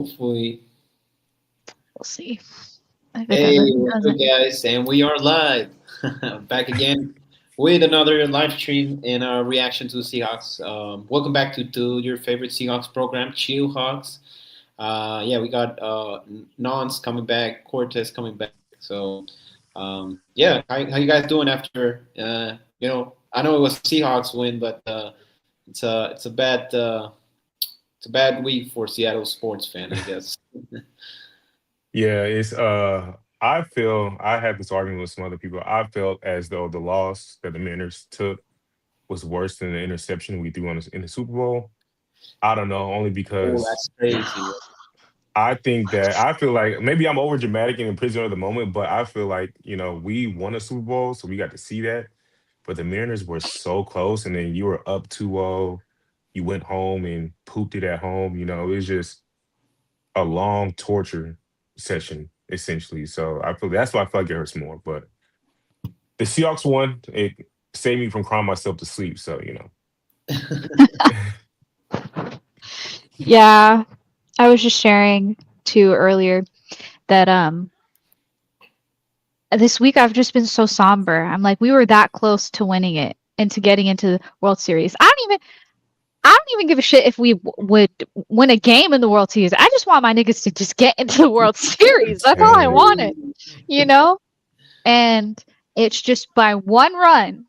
Hopefully. We'll see if it Hey, doesn't. what's good, guys? And we are live, back again with another live stream in our reaction to the Seahawks. Welcome back to your favorite Seahawks program, CHILLHAWKS. Yeah, we got Nance coming back, Cortez coming back. So, yeah, how you guys doing after? I know it was Seahawks win, but it's a bad week for Seattle sports fan, I guess. Yeah, it's I feel I had this argument with some other people. I felt as though the loss that the Mariners took was worse than the interception we threw in the Super Bowl. I don't know, only Oh, because that's crazy. I think that I feel like maybe I'm over dramatic and in prisoner of the moment, but I feel like, we won a Super Bowl, so we got to see that. But the Mariners were so close, and then you were up 2-0. You went home and pooped it at home. It was just a long torture session essentially. So I feel that's why I feel like it hurts more. But the Seahawks won. It saved me from crying myself to sleep. So. Yeah, I was just sharing too earlier that this week I've just been so somber. I'm like, we were that close to winning it and to getting into the World Series. I don't even give a shit if we would win a game in the World Series. I just want my niggas to just get into the World Series. That's all I Hey, wanted, you know? And it's just by one run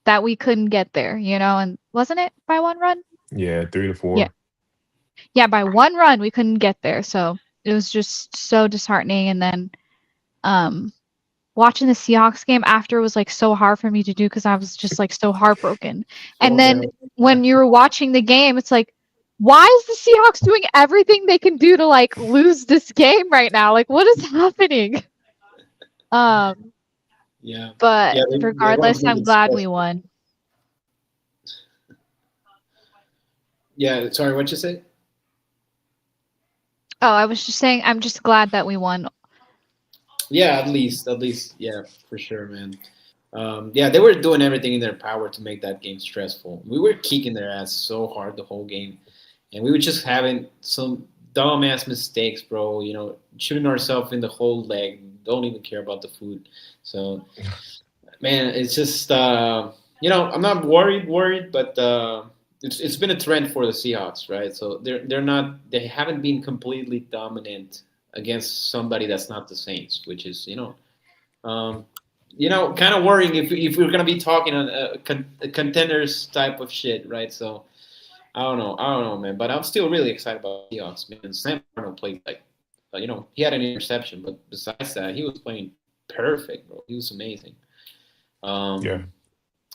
that we couldn't get there, And wasn't it by one run? yeah, three to Yeah. four. Yeah, by one run we couldn't get there. So it was just so disheartening. And then um watching the Seahawks game after was like so hard for me to do because I was just like so heartbroken. And then Okay. when you were watching the game, it's like, why is the Seahawks doing everything they can do to like lose this game right now? Like, what is happening? Um, Yeah. but Yeah, they're going to regardless, make I'm it glad we stressful. won. Yeah, sorry, what you say? Oh, I was just saying, I'm just glad that we won. Yeah, at least, yeah, for sure, man. Yeah, they were doing everything in their power to make that game stressful. We were kicking their ass so hard the whole game, and we were just having some dumbass mistakes, bro. Shooting ourselves in the whole leg. Don't even care about the food. So, man, it's just I'm not worried, but it's been a trend for the Seahawks, right? So they haven't been completely dominant against somebody that's not the Saints, which is um, kind of worrying if we're gonna be talking on a contenders type of shit, right? So I don't know, man, but I'm still really excited about the Seahawks, man. Sam Darnold played like, he had an interception, but besides that, he was playing perfect, bro. He was amazing. Yeah. Um,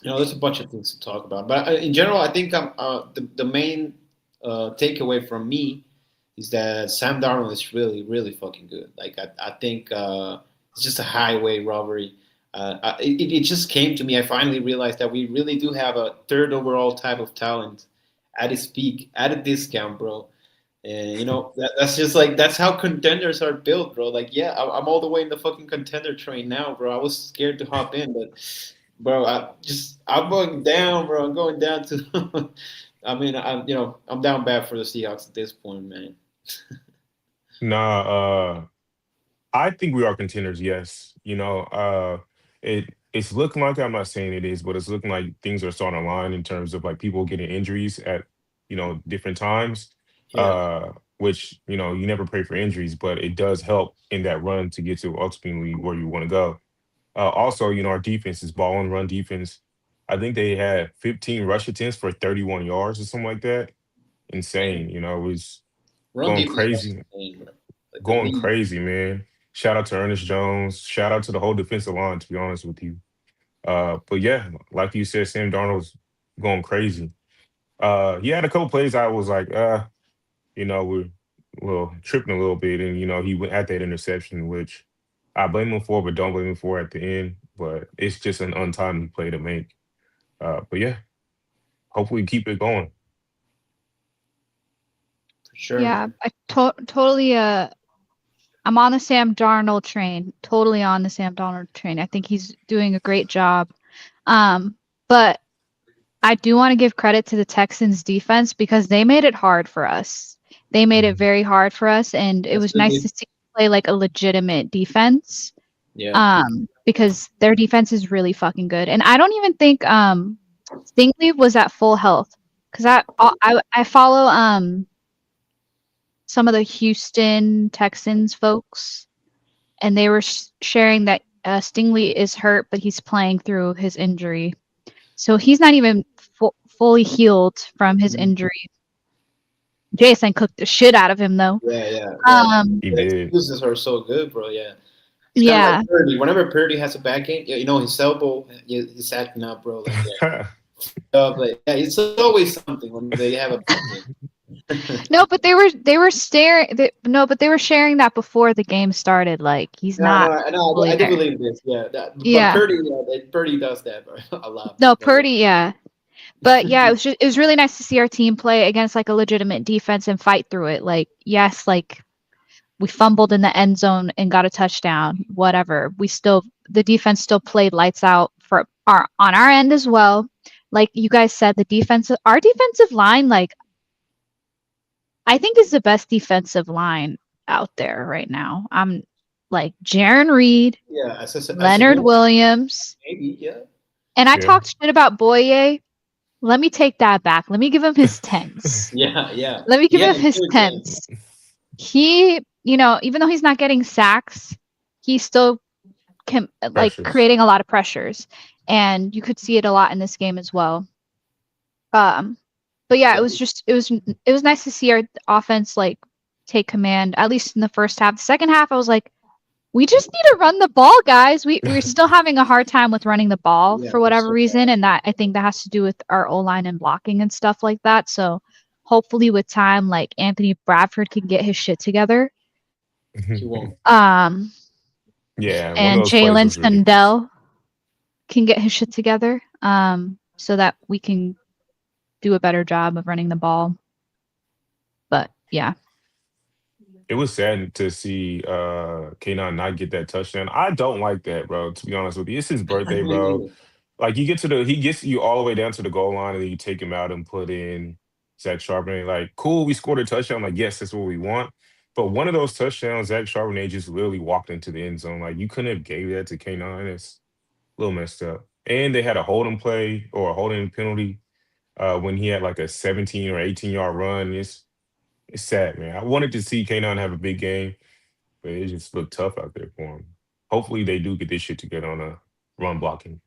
there's a bunch of things to talk about, but in general, I think the main takeaway from me is that Sam Darnold is really, really fucking good. Like I think it's just a highway robbery. It just came to me. I finally realized that we really do have a third overall type of talent at its peak, at a discount, bro. And that's just like that's how contenders are built, bro. Like, yeah, I'm all the way in the fucking contender train now, bro. I was scared to hop in, but bro, I'm going down, bro. I'm going down to. I mean, I'm down bad for the Seahawks at this point, man. Nah, I think we are contenders, yes. It's looking like I'm not saying it is, but it's looking like things are starting to align in terms of like people getting injuries at, different times. Yeah. Which, you never pray for injuries, but it does help in that run to get to ultimately where you want to go. Also, our defense is ball and run defense. I think they had 15 rush attempts for 31 yards or something like that. Insane. It was Run going defense was crazy, insane, bro. Like the going lead. crazy, man. Shout out to Ernest Jones. Shout out to the whole defensive line, to be honest with you. But yeah, like you said, Sam Darnold's going crazy. He had a couple plays I was like, we're well tripping a little bit, and he went at that interception, which I blame him for, but don't blame him for at the end. But it's just an untimely play to make. But yeah, hopefully keep it going. For sure, Yeah, man. I totally I'm on the Sam Darnold train. Totally on the Sam Darnold train. I think he's doing a great job. But I do want to give credit to the Texans defense because they made it hard for us. They made it Mhm. very hard for us, and it That's was good. nice to see them play like a legitimate defense. Yeah. Because their defense is really fucking good, and I don't even think Stingley was at full health because I follow some of the Houston Texans folks, and they were sharing that Stingley is hurt, but he's playing through his injury, so he's not even fully healed from his Mhm. injury. Jason cooked the shit out of him though. Yeah, yeah, yeah. Um, He The did. excuses are so good, bro. Yeah. It's kind of like yeah, Purdy. Whenever Purdy has a back game, his elbow, he's acting up, bro. Like, but yeah, it's always something when they have a back game. no, but they were staring. No, but they were sharing that before the game started. Like he's No, not no, no, fully I do there. believe this. Yeah, but Yeah, Purdy does that, bro, a lot. no, But Purdy, yeah. But yeah, it was really nice to see our team play against like a legitimate defense and fight through it. Like, yes, like we fumbled in the end zone and got a touchdown, whatever. The defense still played lights out for our on our end as well. Like you guys said, our defensive line, like I think is the best defensive line out there right now. I'm like Jaron Reed, yeah, as a Leonard young Williams, maybe, yeah, and I Yeah. talked shit about Boye. Let me take that back. Let me give him his tens. yeah, yeah. Let me He give had him a his good game. tens. He, even though he's not getting sacks, he still can like Pressures. creating a lot of pressures, and you could see it a lot in this game as well. Um, but yeah, Yeah, it was nice to see our offense like take command at least in the first half. The second half, I was like, we just need to run the ball, guys. We're still having a hard time with running the ball yeah, for we're whatever so reason, and that I think that has to do with our O line and blocking and stuff like that. So hopefully, with time, like Anthony Bradford can get his shit together, he won't. um, Yeah, one of and those plays Jalen was ridiculous. Sundell can get his shit together, so that we can do a better job of running the ball. But yeah, It was sad to see Kanon not get that touchdown. I don't like that, bro. To be honest with you, it's his birthday, Me bro. neither. Like he gets you all the way down to the goal line, and then you take him out and put in Zach Charbonnet. Like, cool, we scored a touchdown. Like, yes, that's what we want. But one of those touchdowns, Zach Charbonnet just literally walked into the end zone. Like, you couldn't have gave that to Kanon. It's a little messed up. And they had a holding play or a holding penalty when he had like a 17 or 18-yard run. It's sad, man. I wanted to see Kanon have a big game, but it just looked tough out there for him. Hopefully, they do get this shit together on a run blocking.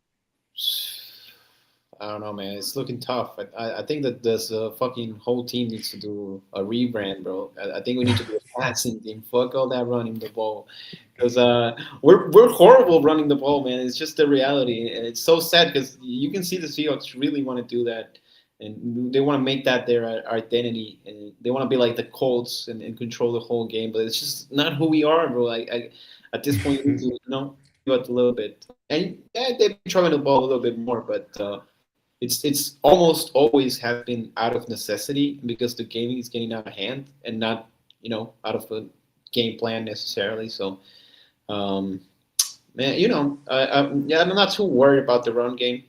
I don't know, man. It's looking tough. I think that this fucking whole team needs to do a rebrand, bro. I think we need to be a passing team. Fuck all that running the ball, because we're horrible running the ball, man. It's just the reality, and it's so sad because you can see the Seahawks really want to do that, and they want to make that their identity, and they want to be like the Colts and control the whole game. But it's just not who we are, bro. At this point, you need to give it a little bit. And yeah, they've been throwing the ball a little bit more, but. It's almost always has been out of necessity because the gaming is getting out of hand and not out of a game plan necessarily. So man, I'm not too worried about the run game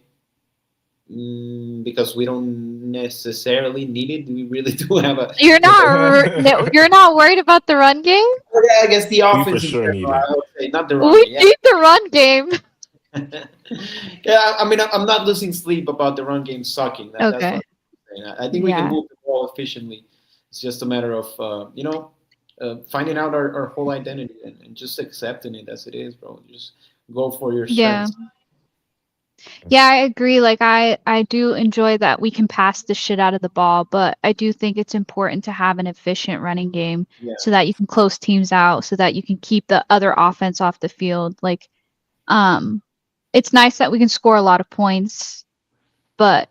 because we don't necessarily need it. We really do have a. no, you're not worried about the run game. Yeah, I guess the We for offense in sure need general. it. I would say not the run We game. Yeah. need the run game. Yeah, I mean, I'm not losing sleep about the run game sucking. That's Okay. what I'm saying. I think we can Yeah. move the ball efficiently. It's just a matter of finding out our whole identity and just accepting it as it is, bro. Just go for your Yeah. strengths. Yeah, I agree. Like I do enjoy that we can pass the shit out of the ball, but I do think it's important to have an efficient running game Yeah, so that you can close teams out, so that you can keep the other offense off the field. Like, um, it's nice that we can score a lot of points, but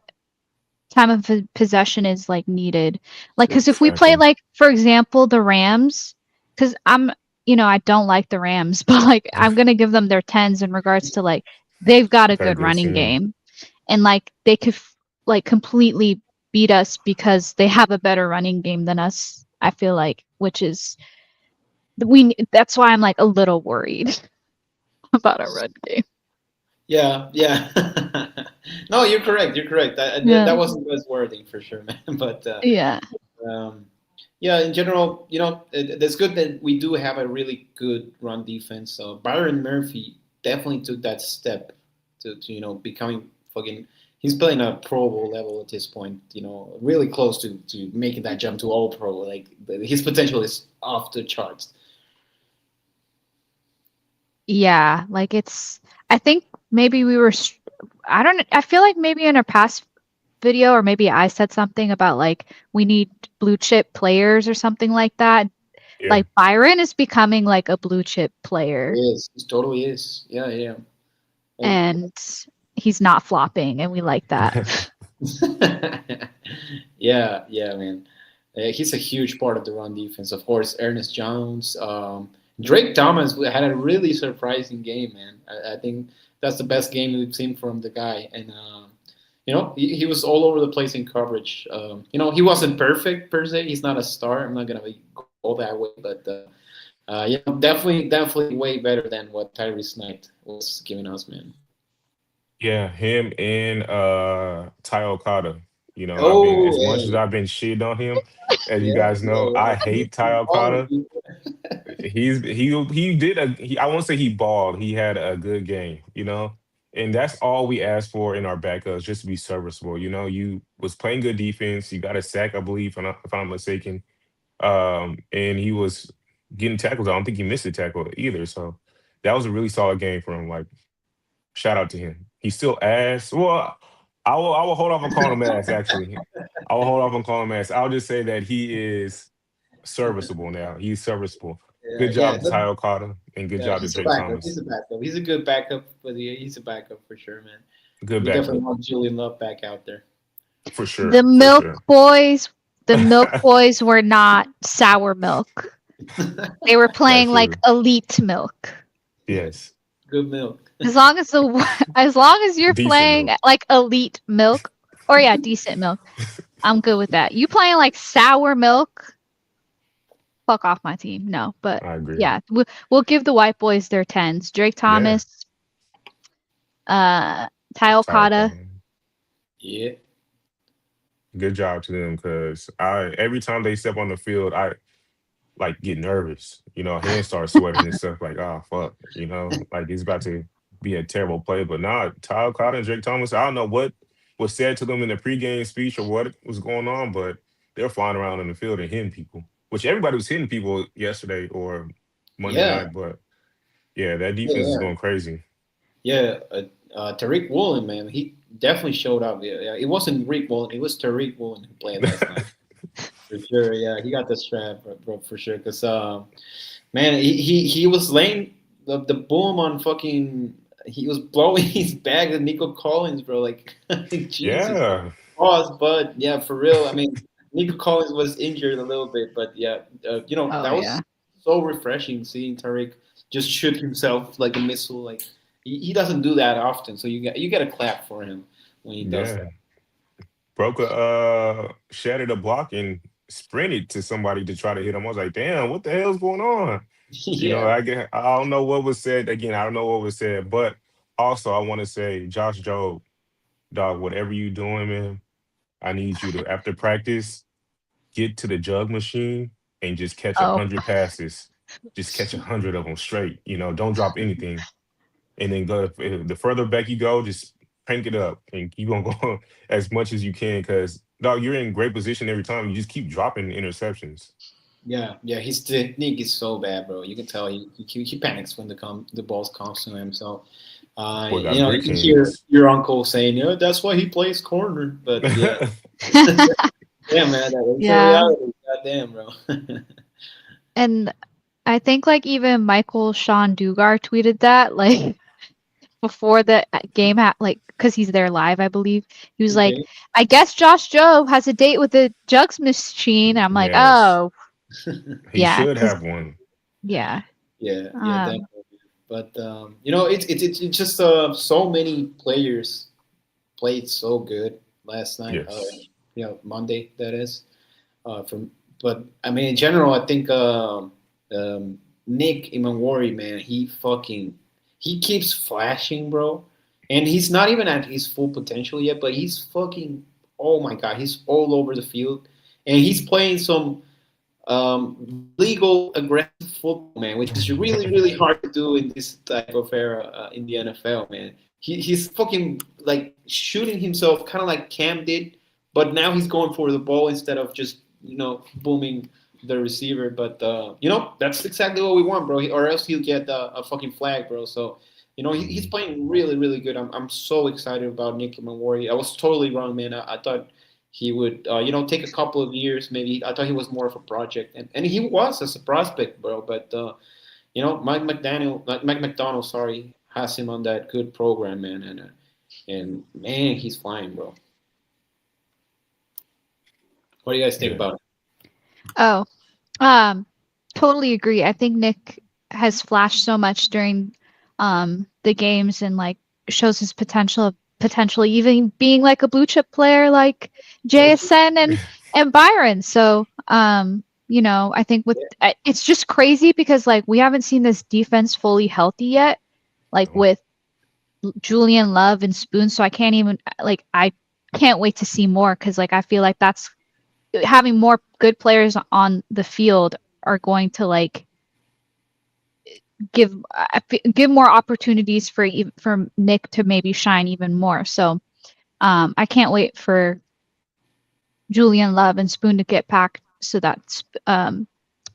time of possession is like needed. Like, because if we play Exactly. like, for example, the Rams, because I don't like the Rams, but like I'm gonna give them their tens in regards to like they've got a Got a good good running team. game, and like they could like completely beat us because they have a better running game than us. I feel like, which is that's why I'm like a little worried about our run game. yeah, yeah. No, you're correct. You're correct. That Yeah, wasn't the best wording for sure, man. But yeah, um, Yeah, in general, that's good that we do have a really good run defense. So Byron Murphy definitely took that step to becoming fucking. He's playing a Pro Bowl level at this point. Really close to making that jump to All Pro. Like his potential is off the charts. Yeah, like I think maybe I don't, I feel like maybe in our past video, or maybe I said something about like we need blue chip players or something like that. Yeah. Like Byron is becoming like a blue chip player, He is. He totally is. Yeah, yeah. And and he's not flopping, and we like that. yeah, yeah, man. He's a huge part of the run defense. Of course, Ernest Jones, Drake Thomas had a really surprising game, man. I think that's the best game we've seen from the guy, and he was all over the place in coverage. He wasn't perfect per se. He's not a star. I'm not gonna go that way, but definitely way better than what Tyrese Knight was giving us, man. Yeah, him and Ty Okada. I've been Oh, as much as hey, I've been shitting on him, as you yeah, guys yeah, know, I yeah. hate Ty All of Okada. you. I won't say he balled. He had a good game. And that's all we asked for in our backups, just to be serviceable. You was playing good defense. You got a sack, I believe, if I'm not mistaken. And he was getting tackles. I don't think he missed a tackle either. So that was a really solid game for him. Like, shout out to him. He's still ass. Well, I will hold off on calling him ass. Actually, I will hold off on calling him ass. I'll just say that he is serviceable now. He's serviceable. Yeah, Good yeah, job to Ty Okada and good job to he's a Drake backup. He's Thomas. a backup. He's a good backup, but yeah, he's a backup for sure, man. Good We definitely backup want Julian Love back out there. for The sure. For milk sure. boys, the milk boys were not sour milk. They were That's playing like true. elite milk. Yeah, Yes. good milk. As long as you're Decent playing milk. like elite milk, or yeah, decent milk, I'm good with that. You playing like sour milk, fuck off my team. No, but I agree. yeah, we'll give the white boys their tens. Drake Yeah. Thomas, uh, Ty Ty Okada. Okada. Yeah, Good job to them because I every time they step on the field, I like get nervous. Hands start sweating and stuff. Like, oh fuck. Like it's about to be a terrible play. But nah, Ty Cotton and Drake Thomas. I don't know what was said to them in the pregame speech or what was going on, but they're flying around in the field and hitting people. Which everybody was hitting people yesterday or Monday yeah, night. But yeah, that yeah, defense is yeah. going crazy. Yeah, Tariq Woolen, man, he definitely showed up. Yeah, yeah. It wasn't Rick Woolen, it was Tariq Woolen who played last night for sure. Yeah, he got the strap, bro, for sure. Cause man, he was laying the boom on fucking. He was blowing his bag at Nico Collins, bro. Like Jesus. Yeah. Pause, but yeah, for real. I mean, Nico Collins was injured a little bit, but yeah, Oh that yeah. was so refreshing seeing Tariq just shoot himself like a missile. Like he doesn't do that often, so you got to clap for him when he does Yeah. that. Broke shattered a block and sprinted to somebody to try to hit him. I was like, damn, what the hell's going on? Yeah, I don't know what was said. Again, I don't know what was said, but also I want to say, Josh Jobe, dog, whatever you doing, man, I need you to after practice get to the jug machine and just catch a Oh, hundred passes. Just catch 100 of them straight. Don't drop anything, and then go. The further back you go, just crank it up and keep on going as much as you can. Because dog, you're in great position every time. You just keep dropping interceptions. yeah, yeah. His technique is so bad, bro. You can tell he panics when the balls comes to him. So Boy got you brick can hear hands. your uncle saying, that's why he plays corner. But yeah, yeah, man, that's a yeah. reality. Goddamn, bro. And I think like even Michael Sean Dugar tweeted that like before the game like because he's there live, I believe. He was like, Okay. I guess Josh Jobe has a date with the jugs machine. I'm like, Yes, oh he yeah, should because have one. yeah. Yeah, yeah, Um, definitely. But it's just so many players played so good last night. Yes. Monday that is. From but I mean in general, I think Nick Imanwari, man, he keeps flashing, bro, and he's not even at his full potential yet. But he's fucking oh my god, he's all over the field, and he's playing some. legal aggressive football, man, which is really really hard to do in this type of era in the NFL, man. He's fucking like shooting himself, kind of like Cam did, but now he's going for the ball instead of just booming the receiver. But that's exactly what we want, bro. Or else he'll get a fucking flag, bro. So he's Mhm. playing really really good. I'm so excited about Nicky Manwari. I was totally wrong, man. I thought he would take a couple of years maybe. I thought he was more of a project, and he was as a prospect, bro. But Mike McDonald, sorry, has him on that good program, man, and man, he's flying, bro. What do you guys think Yeah. about it? Oh, um, totally agree. I think Nick has flashed so much during the games and like shows his potential of potentially even being like a blue chip player like JSN and Byron. So I think with it's just crazy because like we haven't seen this defense fully healthy yet, like No. with Julian Love and Spoon. So I can't even like I can't wait to see more because like I feel like that's having more good players on the field are going to like give give more opportunities for Nick to maybe shine even more. So I can't wait for Julian Love and Spoon to get back so that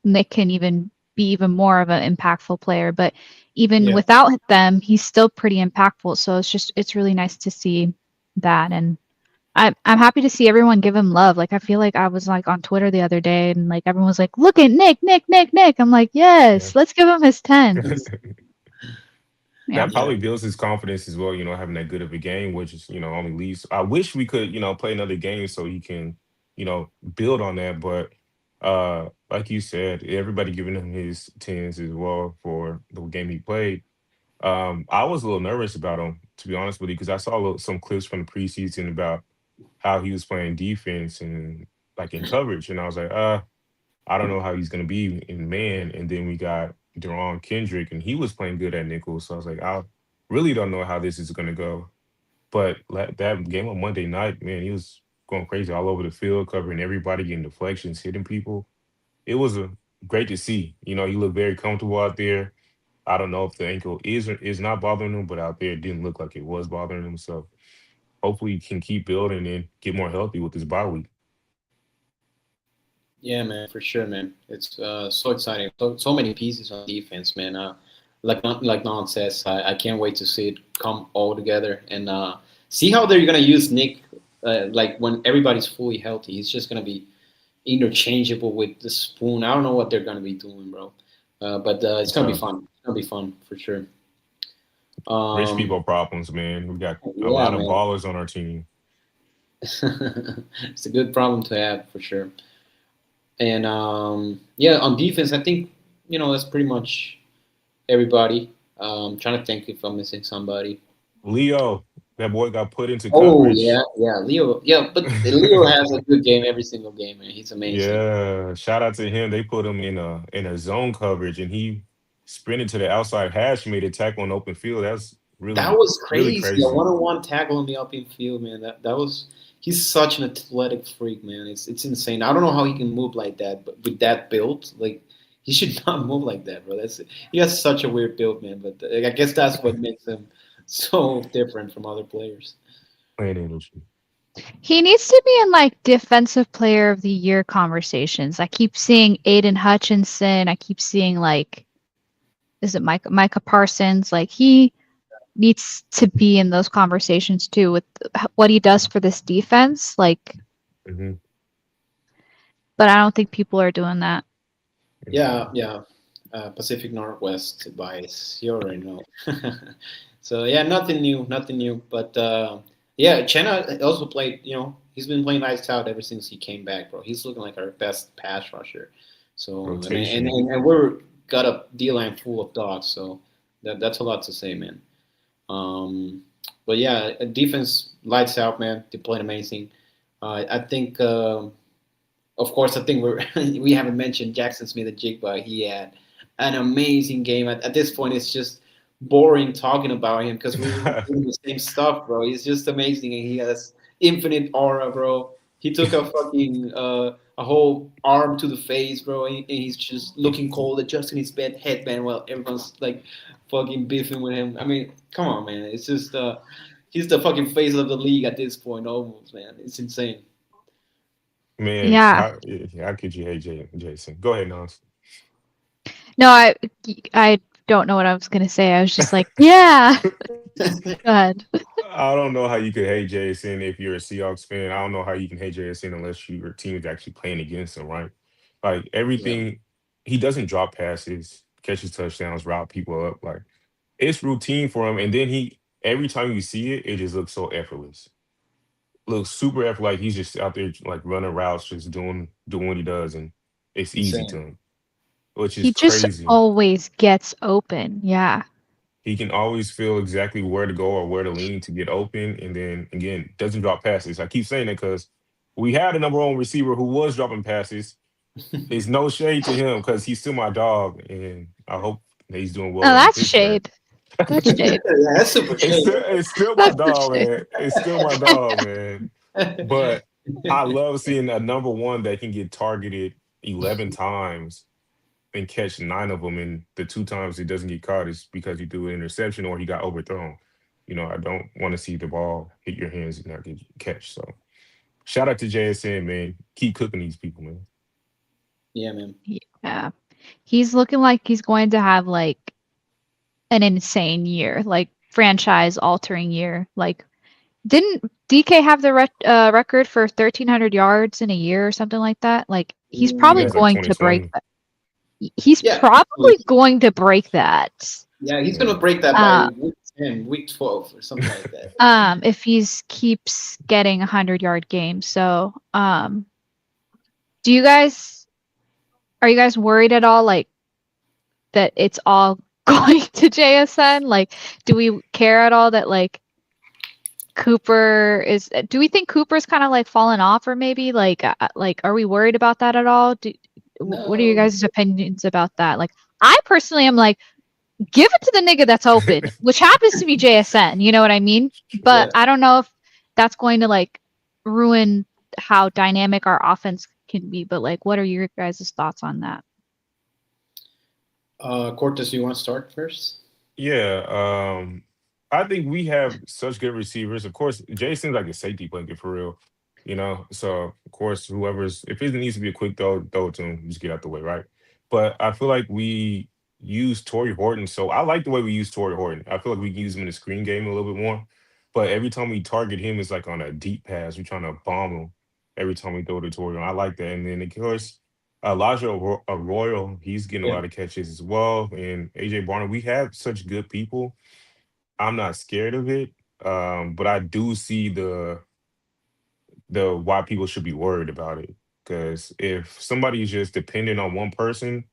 Nick can even be even more of an impactful player. But even Yeah, without them, he's still pretty impactful. So it's really nice to see that. And I'm happy to see everyone give him love. Like I feel like I was like on Twitter the other day and like everyone was like, "Look at Nick, Nick, Nick, Nick." I'm like, Yeah. "Yes, let's give him his 10." Yeah. That yeah, probably builds his confidence as well, having that good of a game, which is, only leads. I wish we could, play another game so he can, build on that. But like you said, everybody giving him his tens as well for the game he played. I was a little nervous about him, to be honest with you, because I saw some clips from the preseason about how he was playing defense and like in coverage, and I was like, I don't know how he's going to be in man. And then we got Deron Kendrick, and he was playing good at nickel. So I was like, I really don't know how this is going to go. But that game on Monday night, man, he was going crazy all over the field, covering everybody, getting deflections, hitting people. It was great to see. He looked very comfortable out there. I don't know if the ankle is or is not bothering him, but out there it didn't look like it was bothering him. So hopefully he can keep building and get more healthy with his bye week. yeah, man, for sure, man. It's so exciting. So many pieces on defense, man. Like Non says, I can't wait to see it come all together and see how they're gonna use Nick. Like when everybody's fully healthy, he's just gonna be interchangeable with the Spoon. I don't know what they're gonna be doing, bro. But it's gonna be So fun. It's gonna be fun for sure. rich Um, people problems, man. We got a yeah, lot of man. ballers on our team. It's a good problem to have for sure. And yeah, on defense, I think that's pretty much everybody. Trying to think if I'm missing somebody. Leo, that boy got put into Oh yeah, coverage. yeah, Leo. Yeah, but Leo has a good game every single game, man. He's amazing. Yeah, shout out to him. They put him in a zone coverage, and he sprinted to the outside hash, made a tackle on open field. That's That really, was really crazy. A crazy. one-on-one tackle in the open field, man. That was. He's such an athletic freak, man. It's insane. I don't know how he can move like that, but with that build, like he should not move like that, bro. He has such a weird build, man. But I guess that's what makes him so different from other players. Playing energy. He needs to be in like defensive player of the year conversations. I keep seeing Aiden Hutchinson. I keep seeing like is it Micah Parsons? Like he needs to be in those conversations too with what he does for this defense. Like, Hmm. but I don't think people are doing that. Yeah, yeah. Pacific Northwest bias. You already know. So yeah, nothing new, nothing new. But yeah, Chenna also played. He's been playing lights out ever since he came back, bro. He's looking like our best pass rusher. So Rotation. and we're got a D line full of dogs. So that's a lot to say, man. Um, but yeah, defense lights out, man. They played amazing. I think. Of course, I think we haven't mentioned Jackson Smith and Jigba. He had an amazing game. At this point, it's just boring talking about him because we're doing the same stuff, bro. He's just amazing, and he has infinite aura, bro. He took a fucking a whole arm to the face, bro, and he's just looking cold, adjusting his headband while everyone's like fucking beefing with him. I mean, come on, man. It's just he's the fucking face of the league at this point, almost, man. It's insane. Man, Yeah. how could you hate Jason? Go ahead, Nas. No, I don't know what I was gonna say. I was just like, yeah. Go ahead. I don't know how you could hate Jason if you're a Seahawks fan. I don't know how you can hate Jason unless your team is actually playing against him, right? Like Yeah, everything, he doesn't drop passes, catches touchdowns, route people up. Like it's routine for him. And then every time you see it, it just looks so effortless. Looks super effort, like he's just out there like running routes, just doing what he does, and it's easy to insane. him, which is He just crazy. always gets open. Yeah. He can always feel exactly where to go or where to lean to get open, and then again doesn't drop passes. I keep saying that because we had a number one receiver who was dropping passes. It's no shade to him because he's still my dog, and I hope that he's doing Oh, well in that's Pittsburgh. shade. That's shade. Yeah, that's super shady. It's still my That's the dog, shade. man. It's still my dog, man. But I love seeing a number one that can get targeted 11 times and catch nine of them. And the two times he doesn't get caught is because he threw an interception or he got overthrown. I don't want to see the ball hit your hands and not get catch. So shout out to JSN, man. Keep cooking these people, man. Yeah, man. Yeah. He's looking like he's going to have like an insane year, like franchise altering year. Like, didn't DK have the record for 1,300 yards in a year or something like that? Like, he's I think probably Yeah, that's like going to break 2020. that. He's yeah, probably going to break that. yeah. He's Yeah. gonna break that by Uh, week 10, week 12, or something like that. if he's keeps getting 100-yard games. So, do you guys are you guys worried at all, like that it's all going to JSN? Like, do we care at all that like Cooper is? Do we think Cooper's kind of like fallen off, or maybe like are we worried about that at all? What are you No, guys' opinions about that? Like, I personally am like, give it to the nigga that's open, which happens to be JSN. You know what I mean? But yeah. I don't know if that's going to like ruin how dynamic our offense can be. But like, what are your guys' thoughts on that? Cortez, you want to start first? Yeah, I think we have such good receivers. Of course, Jason's like a safety blanket for real, So of course, whoever's if it needs to be a quick throw it to him, just get out the way, right? But I feel like we use Torrey Horton, so I like the way we use Torrey Horton. I feel like we can use him in the screen game a little bit more. But every time we target him, it's like on a deep pass. We're trying to bomb him every time we throw to Torrey. I like that. And then of course. Elijah Arroyo, he's getting a Yeah, lot of catches as well. And AJ Barner, we have such good people. I'm not scared of it, but I do see the why people should be worried about it. Because if somebody is just dependent on one person,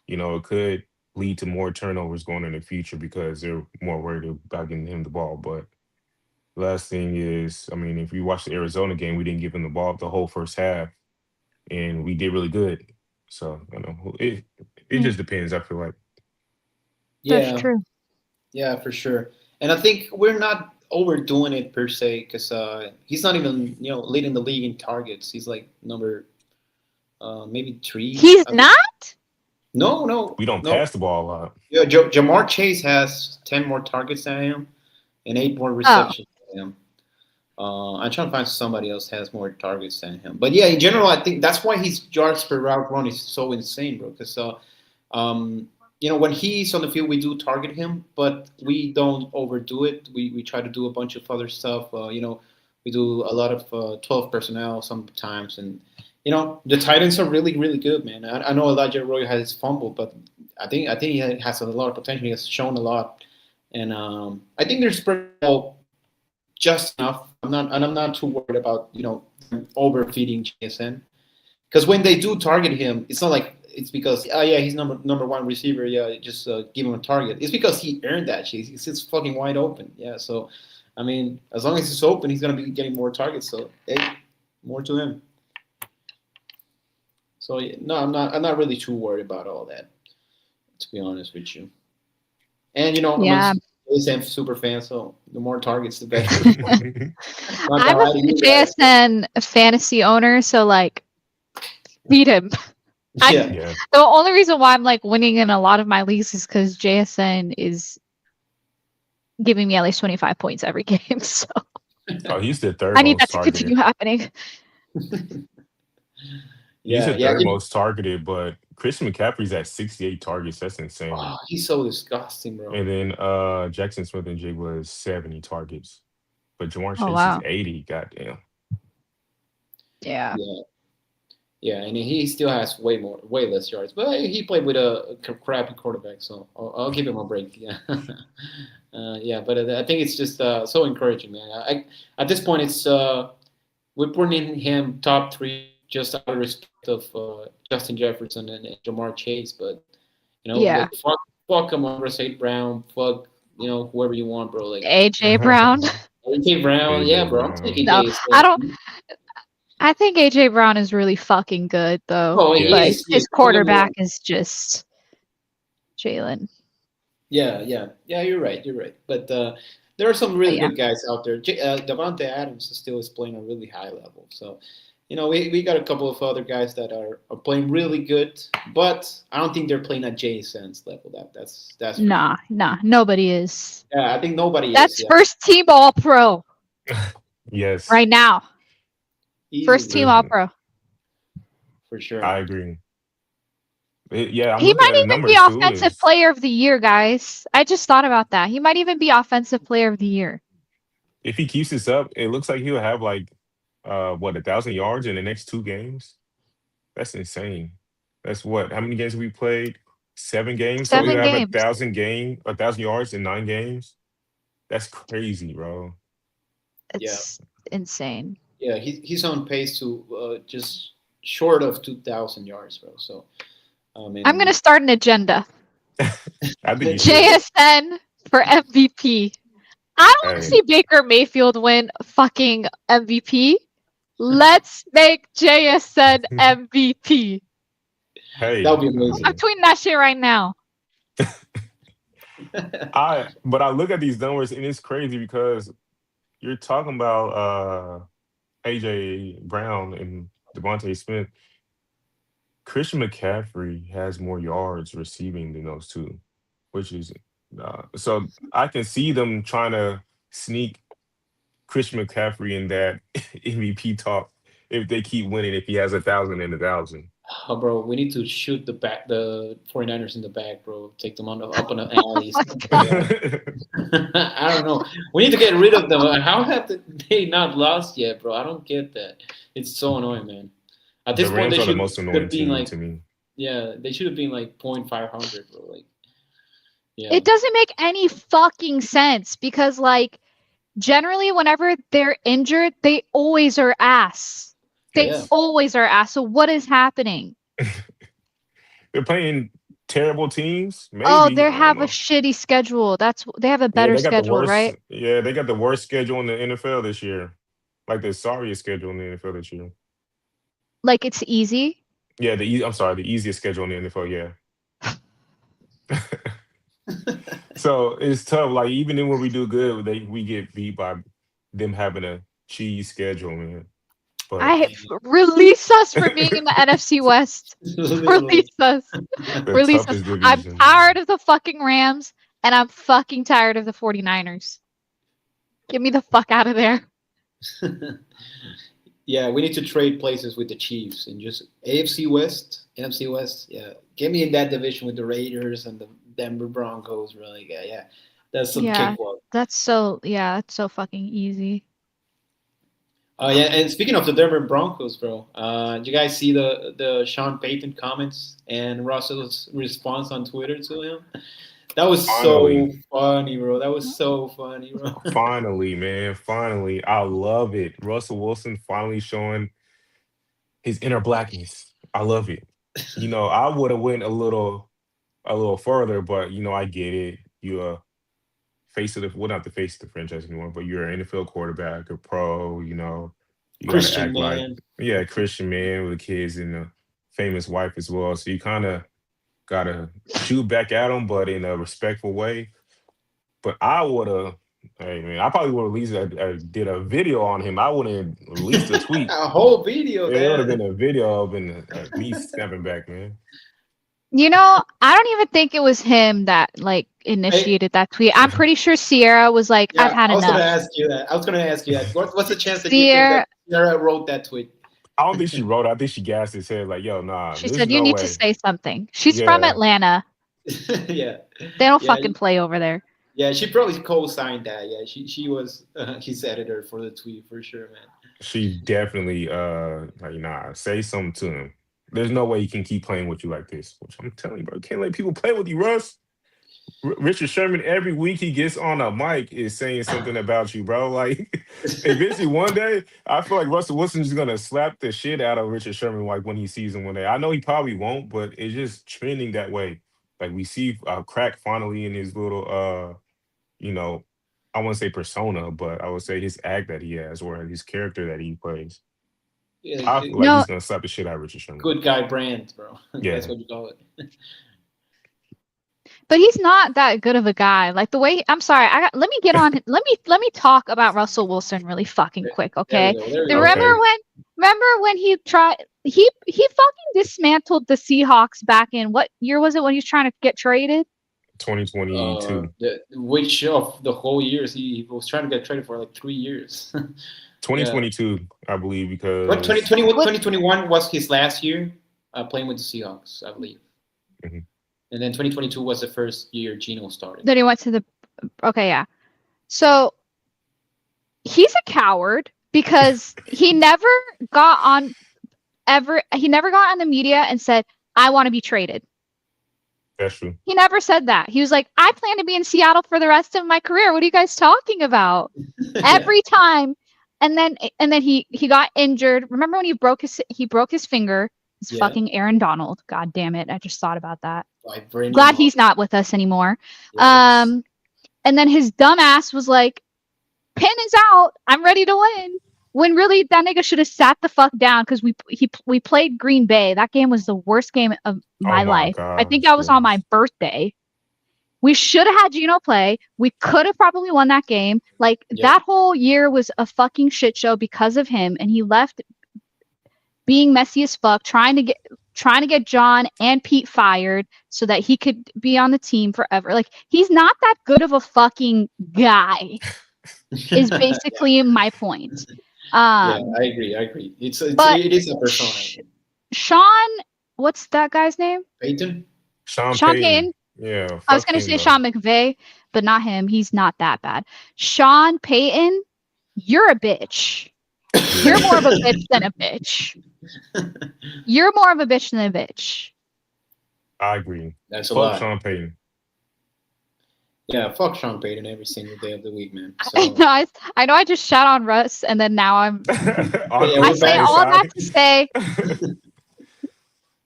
it could lead to more turnovers going in the future because they're more worried about getting him the ball. But last thing is, I mean, if you watch the Arizona game, we didn't give him the ball the whole first half, and we did really good. So it Yeah, just depends. I feel like that's yeah, true. yeah, for sure. And I think we're not overdoing it per se, because he's not even leading the league in targets. He's like number maybe three. He's I think. not. No, no, we don't no. pass the ball a lot. Yeah, Jamar Chase has 10 more targets than him and 8 more Oh, receptions than him. I'm trying to find somebody else has more targets than him. But yeah, in general, I think that's why his yards per route run is so insane, bro. Because um, when he's on the field, we do target him, but we don't overdo it. We try to do a bunch of other stuff. We do a lot of 12 personnel sometimes, and the Titans are really really good, man. I know Elijah Roy has his fumble, but I think he has a lot of potential. He has shown a lot, and I think they're spread out just enough. I'm not too worried about overfeeding JSN, because when they do target him, it's not like it's because yeah, he's number one receiver, yeah, just give him a target. It's because he earned that shit. He's fucking wide open, yeah. So I mean, as long as he's open, he's gonna be getting more targets. So hey, more to him. So yeah, no, I'm not really too worried about all that, to be honest with you. And I'm a yeah. JSN super fan, so the more targets, the better. Not gonna I'm a lie to you guys. JSN fantasy owner, so like beat him. I Yeah, Yeah. the only reason why I'm like winning in a lot of my leagues is because JSN is giving me at least 25 points every game. So Oh, he's the third I need that most to continue targeted. happening. He's yeah, the yeah. third most targeted, but Christian McCaffrey's at 68 targets. That's insane. Oh, he's so disgusting, bro. And then Jackson Smith and Jig was 70 targets. But Jamar Oh Chase is wow. 80. Goddamn. Yeah. Yeah, yeah, and he still has way less yards, but he played with a crappy quarterback, so I'll give him a break. Yeah, yeah, but I think it's just so encouraging, man. At this point, it's we're putting him top three just out of respect of Justin Jefferson and Jamar Chase, but Yeah. like fuck him on St. Brown, fuck whoever you want, bro. Like AJ Brown. AJ Brown, yeah, AJ bro. I'm taking Brown. No, I don't. Jason. I think AJ Brown is really fucking good though, Oh, he but Yes. is. Yeah, his don't get me quarterback wrong. is just Jalen. Yeah, yeah, yeah. You're right. You're right. But there are some But really yeah. good guys out there. Davante Adams is still is playing a really high level. So, we got a couple of other guys that are playing really good, but I don't think they're playing at JSN's level. That's for sure. Nah, nobody is. Yeah, I think nobody is. That's Yeah, first team All Pro Yes. right now. First easily team All Listen, Pro. for sure. I agree. Yeah, I'm He looking might at the even be numbers too. offensive Is player of the year, guys. I just thought about that. He might even be offensive player of the year. if he keeps this up, it looks like he'll have like 1,000 yards in the next 2 games. That's insane. That's what? How many games have we played? 7 games. So he'll 7 have a games. thousand game, 1,000 yards in 9 games. That's crazy, bro. Yeah, It's insane. yeah. He's on pace to just short of 2,000 yards, bro. So I I'm gonna mean, start an agenda. I think you should. JSN for MVP. I don't want to Hey, see Baker Mayfield win fucking MVP. Let's make JSN MVP. that would hey, be I'm amazing. tweeting that shit right now. but I look at these numbers and it's crazy because you're talking about AJ Brown and Devontae Smith. Christian McCaffrey has more yards receiving than those two, which is so I can see them trying to sneak Christian McCaffrey in that MVP talk if they keep winning. If he has 1,000 and 1,000, Oh, bro, we need to shoot the 49ers in the back, bro. Take them up on the alley, My stuff like God. that. I don't know. We need to get rid of them. How have they not lost yet, bro? I don't get that. It's so annoying, man. At the this point, Rams they are the should most annoying have been team like, to me. yeah, they should have been like point 500, bro. Like, yeah, It doesn't make any fucking sense because, like, generally, whenever they're injured, they always are ass. They yeah, Yes, always are ass. So, what is happening? they're playing terrible teams. Oh, Maybe they I don't have a know. shitty schedule. They have a Yeah, better they got the schedule, worst. right? Yeah, they got the worst schedule in the NFL this year. Like the sorriest schedule in the NFL this year. Like, it's easy. Yeah, I'm sorry, the easiest schedule in the NFL. Yeah. So it's tough. Like even then when we do good, we get beat by them having a cheese schedule, man. But I release us for being in the NFC West. literally. Release us. the Release us. toughest I'm division. tired of the fucking Rams and I'm fucking tired of the 49ers. Get me the fuck out of there. Yeah, we need to trade places with the Chiefs and just AFC West, NFC West. Yeah, get me in that division with the Raiders and the Denver Broncos. Really, yeah. That's some Yeah, cakewalk. that's so fucking easy. Yeah, and speaking of the Denver Broncos, bro, did you guys see the Sean Payton comments and Russell's response on Twitter to him? That was so Finally, funny, bro. That was so funny, bro. finally, man, finally, I love it. Russell Wilson finally showing his inner blackness. I love it. I would have went a little further, but I get it. You're face of the well, not the face of the franchise anymore, but you're an NFL quarterback, a pro. You got to Christian act like man. yeah, a Christian man with kids and a famous wife as well. So you kind of gotta shoot back at him, but in a respectful way. But I would have. Hey man, I probably would have released did a video on him. I wouldn't have released a tweet. A whole video, It would have man. been a video of me snapping back, man. I don't even think it was him that like Hey, initiated that tweet. I'm pretty sure Sierra was like, "I've yeah, had I was gonna enough." ask you that. I was gonna ask you that. What's the chance that you think that Sierra, Sarah wrote that tweet? I don't think she wrote it. I think she gassed his head like, "Yo, nah, she there's said, "You no need to way." say something." She's from Yeah, Atlanta. Yeah, They don't yeah, fucking play over there. yeah. She probably co-signed that. Yeah, she was his editor for the tweet for sure, man. she definitely like nah, say something to him. There's no way you can keep playing with you like this. Which I'm telling you, bro, you can't let people play with you, Russ. Richard Sherman every week he gets on a mic is saying something about you, bro. Like eventually one day, I feel like Russell Wilson's just gonna slap the shit out of Richard Sherman like when he sees him one day. I know he probably won't, but it's just trending that way. Like we see a crack finally in his little you know, I wouldn't say persona, but I would say his act that he has or his character that he plays. Yeah, I feel like No, he's gonna slap the shit out of Richard Sherman. good guy brand, bro. That's Yeah. what you call it. but he's not that good of a guy. Like the way I'm sorry, let me get on let me talk about Russell Wilson really fucking quick, There we okay? go. There we go. Remember Okay. when he tried he fucking dismantled the Seahawks back in what year was it when he was trying to get traded? 2022. Which of the whole years he was trying to get traded for like 3 years. Yeah. 2022, I believe, What because 2020, What 2021 was his last year playing with the Seahawks, I believe. Mhm. And then 2022 was the first year Gino started. then he went to the okay, yeah. So he's a coward because he never got on the media and said, I want to be traded. that's true. He never said that. He was like, I plan to be in Seattle for the rest of my career. What are you guys talking about? Yeah. Every time. And then he got injured. Remember when he broke his finger? It's Yeah. fucking Aaron Donald. God damn it. I just thought about that. Like Brandon Glad Moss. he's not with us anymore. Yes. And then his dumbass was like, pin is out. I'm ready to win. When really that nigga should have sat the fuck down because we played Green Bay. That game was the worst game of Oh my my life. I think gosh, that was on my yes. birthday. We should have had Gino play. We could have probably won that game. Like Yeah. that whole year was a fucking shit show because of him, and he left being messy as fuck, trying to get John and Pete fired so that he could be on the team forever. Like he's not that good of a fucking guy. Is basically my point. Yeah, Um, I agree. I agree. but It is a persona. Sean, what's that guy's name? Peyton. Sean Sean Payton. Payton. Yeah, I was fuck gonna him say though. Sean McVay, but not him. He's not that bad. Sean Payton, you're a bitch. You're Yeah, more of a bitch than a bitch. You're more of a bitch than a bitch. I agree. That's a Fuck lot. Sean Payton. Yeah, fuck Sean Payton every single day of the week, man. I So know I know I just shot on Russ and then now I'm yeah, I we're say back. all that Side. to say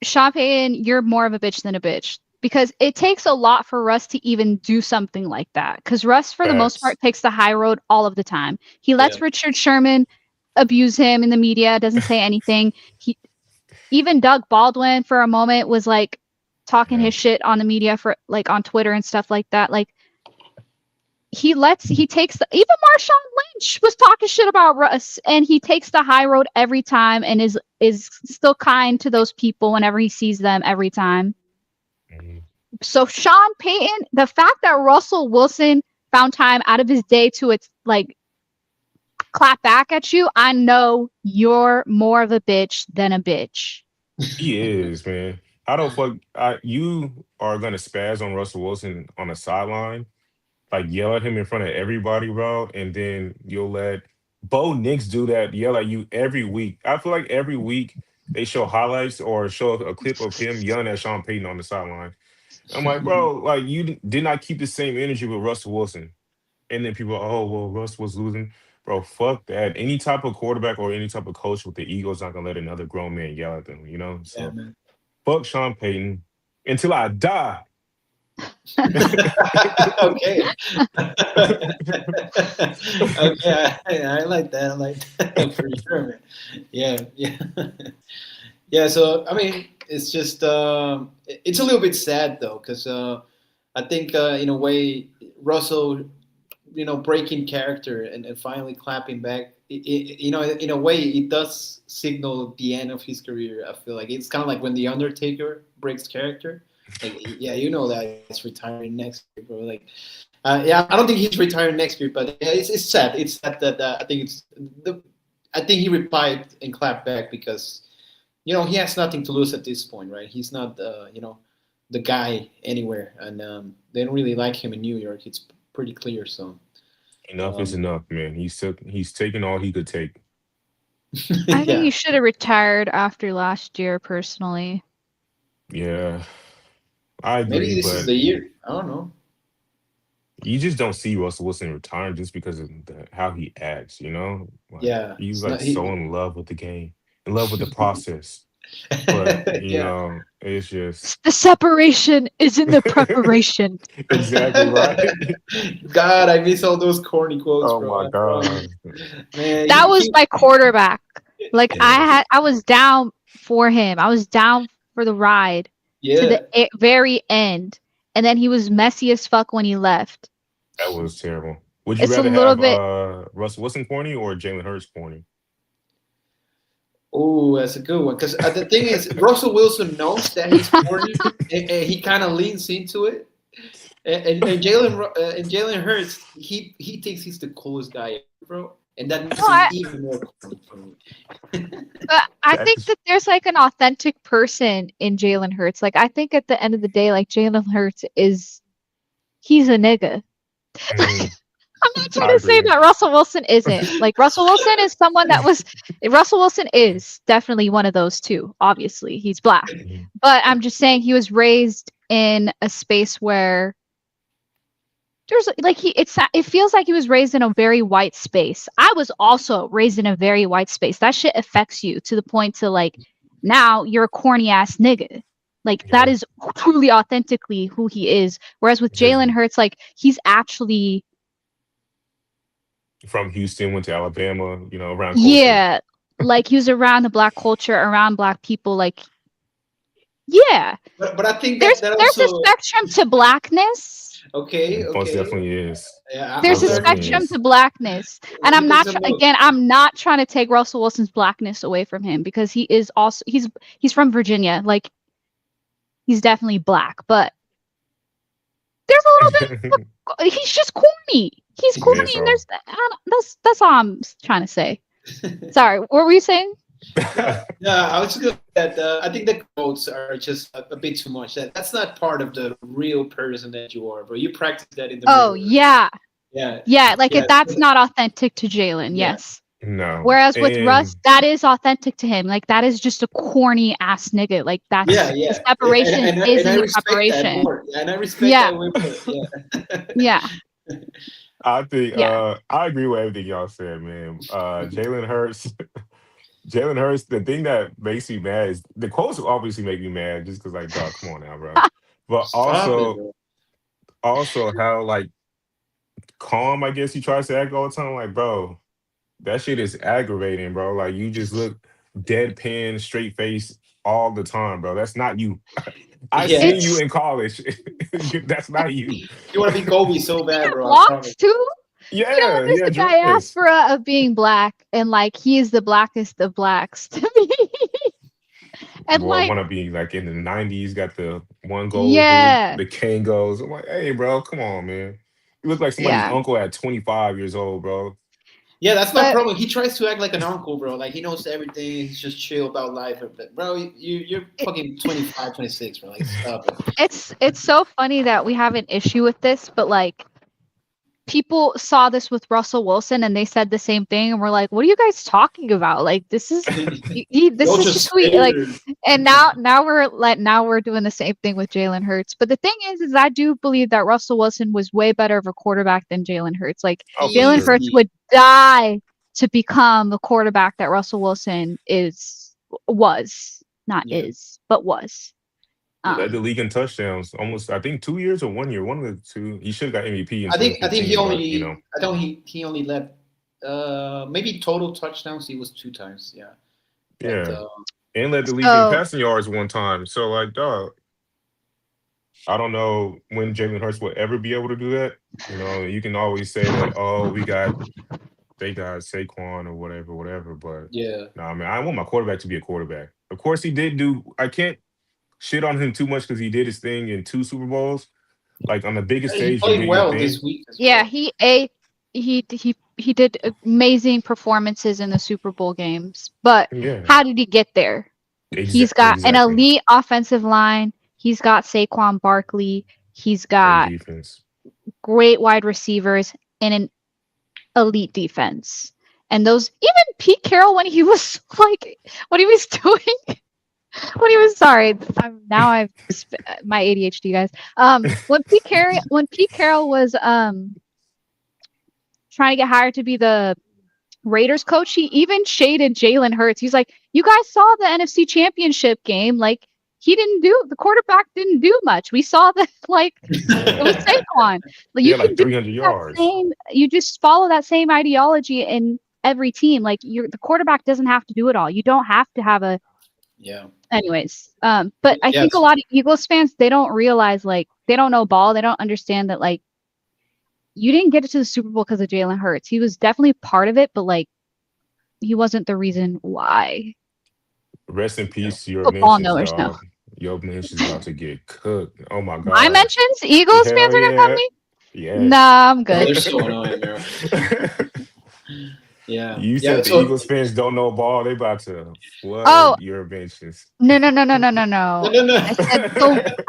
Sean Payton, you're more of a bitch than a bitch. Because it takes a lot for Russ to even do something like that. Because Russ, for the most Facts. part, takes the high road all of the time. He Yeah. lets Richard Sherman abuse him in the media, doesn't say anything. Even Doug Baldwin for a moment was like talking Yeah. his shit on the media for like on Twitter and stuff like that. Like even Marshawn Lynch was talking shit about Russ, and he takes the high road every time and is still kind to those people whenever he sees them every time. Mhm. So Sean Payton, the fact that Russell Wilson found time out of his day to it's like clap back at you, I know you're more of a bitch than a bitch. He is, man. I don't fuck. You are gonna spaz on Russell Wilson on the sideline, like yell at him in front of everybody, bro, and then you'll let Bo Nix do that, yell at you every week. I feel like every week they show highlights or show a clip of him yelling at Sean Payton on the sideline. I'm like, bro, like you did not keep the same energy with Russell Wilson. And then people, oh well, Russ was losing. Bro, fuck that. Any type of quarterback or any type of coach with the Eagles not gonna let another grown man yell at them, you know? Yeah, So man. fuck Sean Payton until I die. Okay. Okay, I like that. I like that for sure, man. Yeah, yeah, yeah. So I mean, it's just it's a little bit sad though, because I think in a way Russell breaking character and finally clapping back. In a way, it does signal the end of his career. I feel like it's kind of like when the Undertaker breaks character. Like, yeah, that he's retiring next year, bro. Like, yeah, I don't think he's retiring next year, but yeah, it's sad. It's sad that I think he replied and clapped back because he has nothing to lose at this point, right? He's not the guy anywhere, and they don't really like him in New York. It's pretty clear. So Enough is um, enough, man. He's taking all he could take. I think yeah, he should have retired after last year, personally. Yeah, I maybe agree, this is but the year. I don't know. you just don't see Russell Wilson retiring just because of how he acts, Like Yeah, he's it's like not so he. in love with the game, in love with the process. But Yeah. it's just The separation is in the preparation. exactly right. God, I miss all those corny quotes, Oh bro. my I god. promise. Man, That was my quarterback. Like Yes. I was down for him. I was down for the ride to the yeah. very end, and then he was messy as fuck when he left. That was terrible. Would you It's a rather little have bit. Russell Wilson corny or Jalen Hurts corny? Oh, that's a good one. Because the thing is, Russell Wilson knows that he's corny, and he kind of leans into it. And Jalen Hurts, he thinks he's the coolest guy ever, bro, and that No, makes him even more corny for me. but I That think is that there's like an authentic person in Jalen Hurts. Like I think at the end of the day, like Jalen Hurts he's a nigga. mhm, I'm not trying I to say agree. that Russell Wilson isn't. Like Russell Wilson is someone that was Russell Wilson is definitely one of those two. Obviously, he's black. Mhm. But I'm just saying he was raised in a space where there's like it feels like he was raised in a very white space. I was also raised in a very white space. That shit affects you to the point to like now you're a corny ass nigga. Like that Yeah. is truly authentically who he is. Whereas with His Jalen Hurts, like he's actually from Houston, went to Alabama, around culture. yeah, like he was around the black culture, around black people. Like yeah, But I think there's that there's a also spectrum to blackness. okay, Most okay. definitely is. Yeah, I'm There's Most a starting definitely to spectrum is. to blackness, and let me take some notes. I'm not trying to take Russell Wilson's blackness away from him because he is also he's from Virginia. Like he's definitely black, but there's a little bit. He's just corny. He's corny, That's and all. that's all I'm trying to say. Sorry, what were you saying? No, no, I was just gonna say that I think the quotes are just a bit too much. That's not part of the real person that you are, bro. You practice that in the Oh mirror. yeah, Yeah, yeah. Like yeah, that's not authentic to Jalen. yeah, Yes. No. Whereas with Russ, And that is authentic to him. Like that is just a corny ass nigga. Like yeah, that's the yeah. separation is And in I the respect that preparation. more. Yeah, and I respect Yeah, that way more. Yeah. yeah, I think yeah. I agree with everything y'all said, man. Jalen Hurts, Jalen Hurts. The thing that makes me mad is the quotes obviously make me mad just because, like, dog, come on now, bro. But Stop it, bro. also how like calm I guess he tries to act all the time. Like, bro, that shit is aggravating, bro. Like, you just look deadpan, straight face all the time, bro. That's not you. I Yeah, seen you It's in college. That's not you. you want to be Kobe so he bad, had bro. I promise. locks too. Yeah, There's yeah, a dreads. diaspora of being black, and like he is the blackest of blacks to me. And Boy, like, want to be like in the '90s. Got the one goal, yeah, the Kangos. I'm like, hey, bro, come on, man. You look like somebody's yeah. uncle at 25 years old, bro. Yeah, that's my But problem. He tries to act like an uncle, bro. Like he knows everything. He's just chill about life. But bro, you're it, fucking 25, 26, bro. Like stop it. it's so funny that we have an issue with this, but like people saw this with Russell Wilson and they said the same thing and we're like, what are you guys talking about? Like this is this Y'all is just just we like scared. and now we're doing the same thing with Jalen Hurts. But the thing is I do believe that Russell Wilson was way better of a quarterback than Jalen Hurts. Like Oh, for Jalen sure. Hurts Easy. would die to become the quarterback that Russell Wilson was, not Yeah. is, but was. He led the Um league in touchdowns almost, I think, 2 years or 1 year, one of the two. He should have got MVP in I think he 2015, but only I don't he only led maybe total touchdowns he was 2 times. Yeah. But yeah, and led the league in so passing yards one time. So, like, dog, I don't know when Jalen Hurts will ever be able to do that. You can always say that, oh, they got Saquon or whatever, whatever. But Yeah. no, I mean, I want my quarterback to be a quarterback. Of course, he did do. I can't shit on him too much because he did his thing in 2 Super Bowls. Like on the biggest He stage, you played did your well thing. this week as Yeah, well. he did amazing performances in the Super Bowl games. But Yeah, how did he get there? He's got an exactly. elite offensive line. He's got Saquon Barkley. He's Great got defense. great wide receivers and an elite defense. And those even Pete Carroll when he was like what he was doing when he was sorry now I've my ADHD guys when Pete Carroll was trying to get hired to be the Raiders coach, he even shaded Jalen Hurts. He's like, you guys saw the NFC Championship game. Like, the quarterback didn't do much. We saw that, like, it was Saquon. Like, He you had can like do 300 that yards. same, you just follow that same ideology in every team. Like, the quarterback doesn't have to do it all. You don't have to have Yeah. anyways. But I think a Yes. lot of Eagles fans, they don't realize, like, they don't know ball. They don't understand that, like, you didn't get it to the Super Bowl because of Jalen Hurts. He was definitely part of it, but, like, he wasn't the reason why. Rest in Yeah. peace to your Football mentions, knowers know. dog. Your mentions about to get cooked. Oh my My god. mentions, Eagles fans Hell are gonna come to yeah. me? Yes. Nah, I'm Oh, good. they're so annoying, bro. Yeah. You Yeah. said the So Eagles fans don't know ball. They about to Oh, flood your mentions. no, no, no, no, no, no, no, no. no, no. I said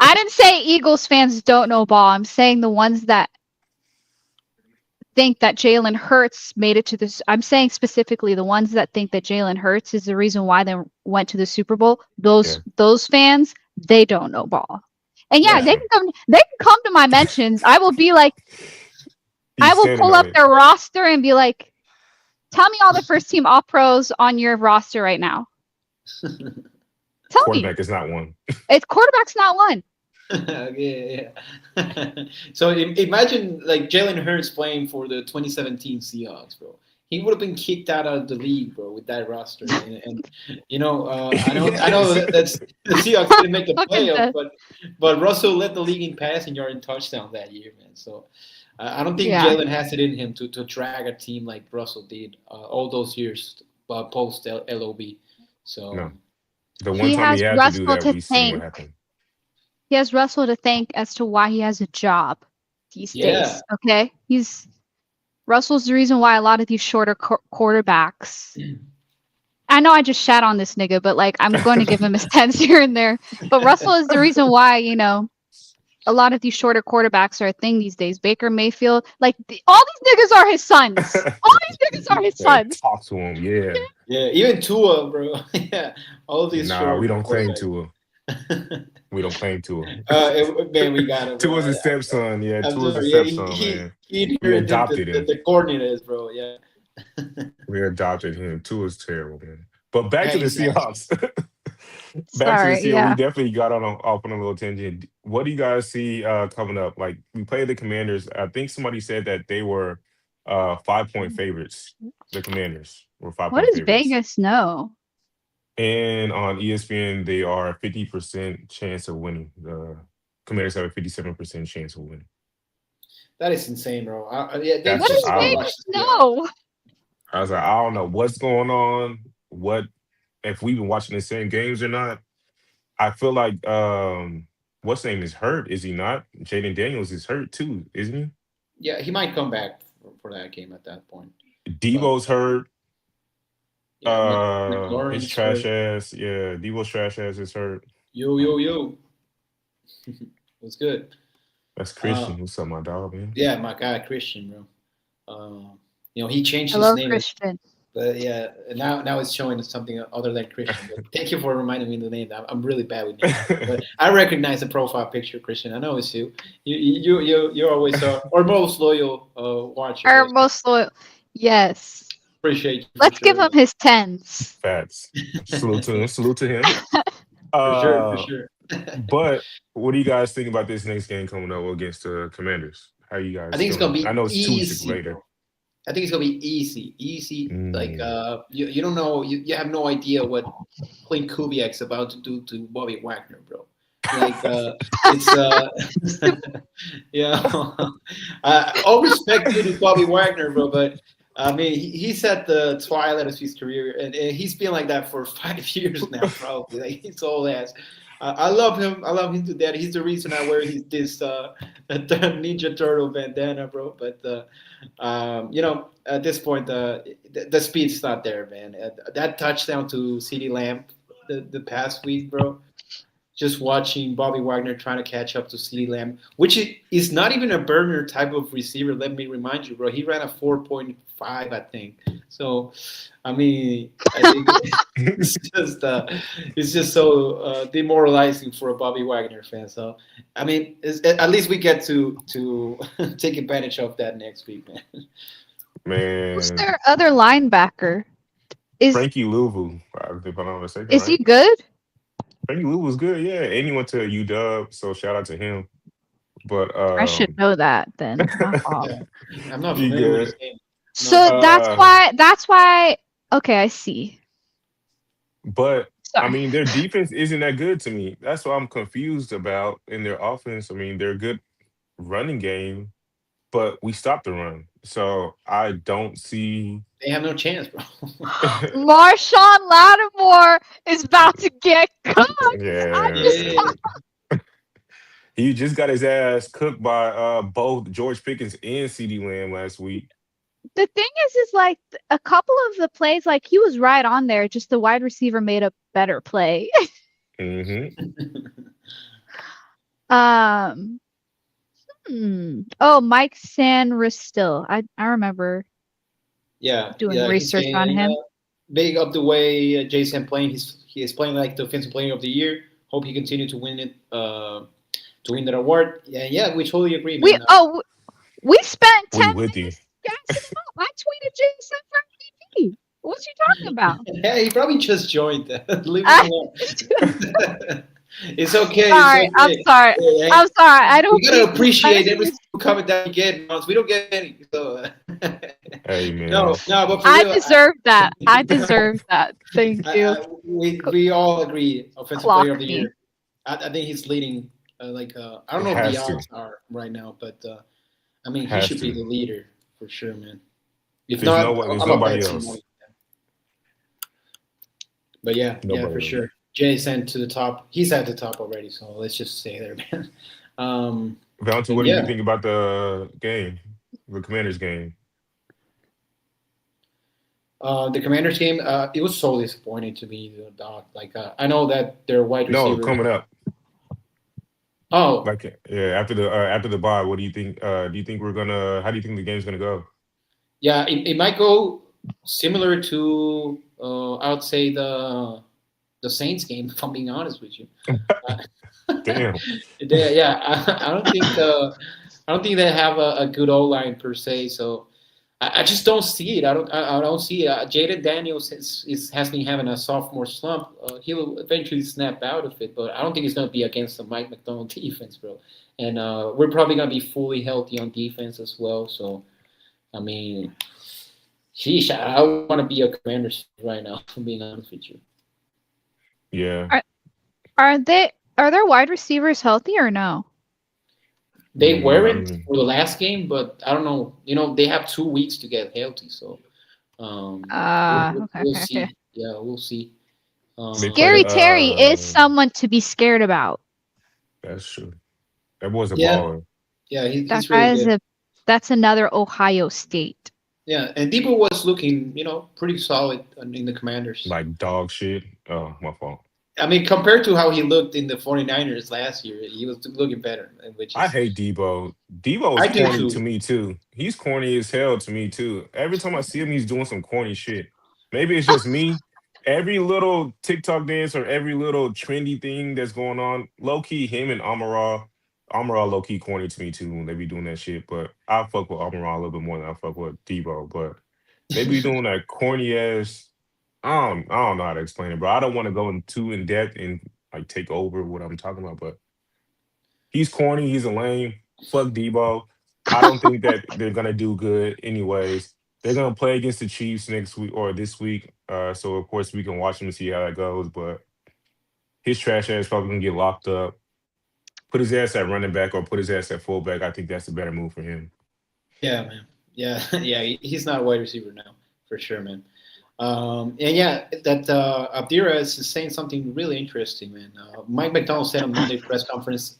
I didn't say Eagles fans don't know ball. I'm saying the ones that think that Jalen Hurts made it to this. I'm saying specifically the ones that think that Jalen Hurts is the reason why they went to the Super Bowl. Yeah. Those fans, they don't know ball. And yeah, Yeah. Gotcha. they can come to my mentions. I will be like, He's I will standing pull on up it. their roster and be like, tell me all the first team all pros on your roster right now. Tell me. Quarterback is not one. It's quarterback's not one. Yeah, yeah. So imagine like Jalen Hurts playing for the 2017 Seahawks, bro. He would have been kicked out of the league, bro, with that roster. And I know Yes. that's the Seahawks didn't make the Fucking playoff, dead. but Russell led the league in passing yard and touchdown that year, man. So I don't think Yeah. Jalen has it in him to drag a team like Russell did all those years post LOB. So No. The one He time he has had to do Russell that, to we seen what thank. happened. He has Russell to thank as to why he has a job these yeah. days. Okay, Russell's the reason why a lot of these shorter quarterbacks. I know I just shat on this nigga, but like I'm going to give him his tens here and there. But Russell is the reason why a lot of these shorter quarterbacks are a thing these days. Baker Mayfield, like all these niggas are his sons. All these niggas are his Yeah, sons. talk to him. Yeah. Yeah, even Tua, bro. Yeah, all these Nah, we short don't claim quarterbacks. Tua. We don't claim Tua. Man, we got it, bro. Tua's a stepson. Yeah, I'm Tua's a sorry. Yeah, stepson, man. he We inherited adopted him. the coordinators, bro. Yeah. We adopted him. Tua's terrible, man. But back Yeah, to the he's nice. Seahawks. Back to the Sorry, Seahawks. We yeah. definitely got off on a little tangent. What do you guys see coming up? Like we played the Commanders. I think somebody said that they were 5 point favorites. The Commanders were five What point does favorites. Vegas know? And on ESPN, they are 50% chance of winning. The Commanders have a 57% chance of winning. That is insane, bro. Yeah, they That's What what just does I gotta was watch like. Vegas the Seahawks. know? I was like, I don't know what's going on. What if we've been watching the same games or not? I feel like what's his name is hurt, is he not? Jaden Daniels is hurt too, isn't Yeah, he might come back for that game at that point. he? But Debo's hurt. yeah, His McLaurin's trash hurt. ass. Yeah, Debo's trash ass is hurt. Yo, yo, Um, yo. What's good? that's Uh, Christian. What's up, my dog, man? yeah, my guy Christian, bro. He changed his Hello, name. Christian. But yeah, now it's showing something other than Christian. But thank you for reminding me the name. I'm really bad with names, but I recognize the profile picture, Christian. I know it's you. You're always our most loyal watcher, Our bro. So most loyal. Yes. appreciate you for Let's give sure, him man. his tens. Facts. Salute to him. Salute to him. For sure, for Uh, sure. but what do you guys think about this next game coming up against the Commanders? How you I guys think it's gonna feeling? I be know it's 2 weeks easy, later. bro. I think it's gonna be easy. Like Mm, you don't know, you have no idea what Clint Kubiak's about to do to Bobby Wagner, bro. Like it's yeah. All respect to Bobby Wagner, bro, but I mean he's at the twilight of his career, and he's been like that for 5 years now, probably. Like he's old ass. I love him. I love him to death. He's the reason I wear this Ninja Turtle bandana, bro. But at this point, the speed's not there, man. That touchdown to CeeDee Lamb the past week, bro, just watching Bobby Wagner trying to catch up to CeeDee Lamb, which is not even a burner type of receiver. Let me remind you, bro. He ran a 4.5, I think. So, I mean, I think it's just it's just so demoralizing for a Bobby Wagner fan. So, I mean, at least we get to take advantage of that next week, man. Who's Man, their other linebacker? Is Frankie Louvu, if I'm not mistaken, is he right? good? Frankie Louvu was good, yeah. And he went to UW, so shout out to him. But I should know that then. My fault. Yeah, I'm not he familiar with his good. game. No. So that's why okay, I see. But I Sorry. mean, their defense isn't that good to me. That's what I'm confused about in their offense. I mean, they're a good running game, but we stopped the run. So I don't see. They have no chance, bro. Marshawn Lattimore is about to get cooked. I Yeah, just Yeah, he just got his ass cooked by both George Pickens and CD Lamb last week. the thing is like a couple of the plays, like he was right on there, just the wide receiver made a better play. Hmm. um oh, Mike Sanristil. I remember yeah, doing yeah. He's research on getting him. big up the way Jason playing. He is playing like the offensive player of the year. Hope he continue to win it. To win that award. Yeah, yeah. We totally agree, We man. oh we spent We 10 with you. minutes gassing him up. I tweeted Jason for MVP. What you talking about? Yeah, he probably just joined. Leave him I, alone. It's okay. It's sorry, I'm okay. sorry. Yeah, I'm sorry. I we don't gotta mean to appreciate every I single comment that we get. Mouse. We don't get any. So Hey no, man, no. But for real, deserve that. I deserve that. Thank you. we all agree. Offensive player of Clock the me. year. I think he's leading. I don't it know what the has to, odds are right now, but I mean he has should be to. the leader for sure, man. If There's no not, one. There's I'm a nobody bet some else. money. But yeah, yeah, Nobody for else. sure. Jay sent to the top. He's at the top already, so let's just stay there, man. Um, Valentin, and what do you yeah, think about the game, the Commanders game? the Commanders game, it was so disappointing to me, dog. Like, I know that their wide No, receiver. coming up. Oh, Like yeah, after the bye, what do you think? Do you think we're gonna? How do you think the game's gonna go? yeah, it might go similar to, I would say the Saints game. If I'm being honest with you. Uh, Damn. yeah, I don't think they have a good O line per se. So I just don't see it. I don't see it. Jaden Daniels has been having a sophomore slump. He'll eventually snap out of it, but I don't think it's going to be against the Mike McDonald defense, bro. And we're probably going to be fully healthy on defense as well. So I mean, sheesh, I want to be a Commanders right now. If I'm being honest with you. Yeah. Are are their wide receivers healthy or no? They I weren't mean, for the last game, but I don't know. They have 2 weeks to get healthy, so Okay, we'll okay, okay. see. Yeah, we'll see. they play. Scary Terry is someone to be scared about. That's true. That boy's a Yeah, baller. yeah, That he's really guy is good. that's another Ohio State. Yeah, and Debo was looking, pretty solid in the Commanders. Like dog shit. Oh, my fault. I mean, compared to how he looked in the 49ers last year, he was looking better, which I is hate Debo. Debo is I do corny to too. me too. He's corny as hell to me too. Every time I see him, he's doing some corny shit. Maybe it's just me. Every little TikTok dance or every little trendy thing that's going on, low key, him and Amara low key corny to me too when they be doing that shit. But I fuck with Amara a little bit more than I fuck with Debo. But they be doing that corny ass. I don't know how to explain it, bro. I don't want to go in too in depth and like take over what I'm talking about, but he's corny. He's a lame. Fuck Debo. I don't think that they're gonna do good anyways. They're gonna play against the Chiefs next week or this week. So of course we can watch them and see how that goes. But his trash ass probably gonna get locked up. put his ass at running back or put his ass at fullback, I think that's a better move for him. Yeah, man. Yeah, yeah. He's not a wide receiver now, for sure, man. And yeah, that Abdira is saying something really interesting, man. Mike McDonald said on Monday press conference,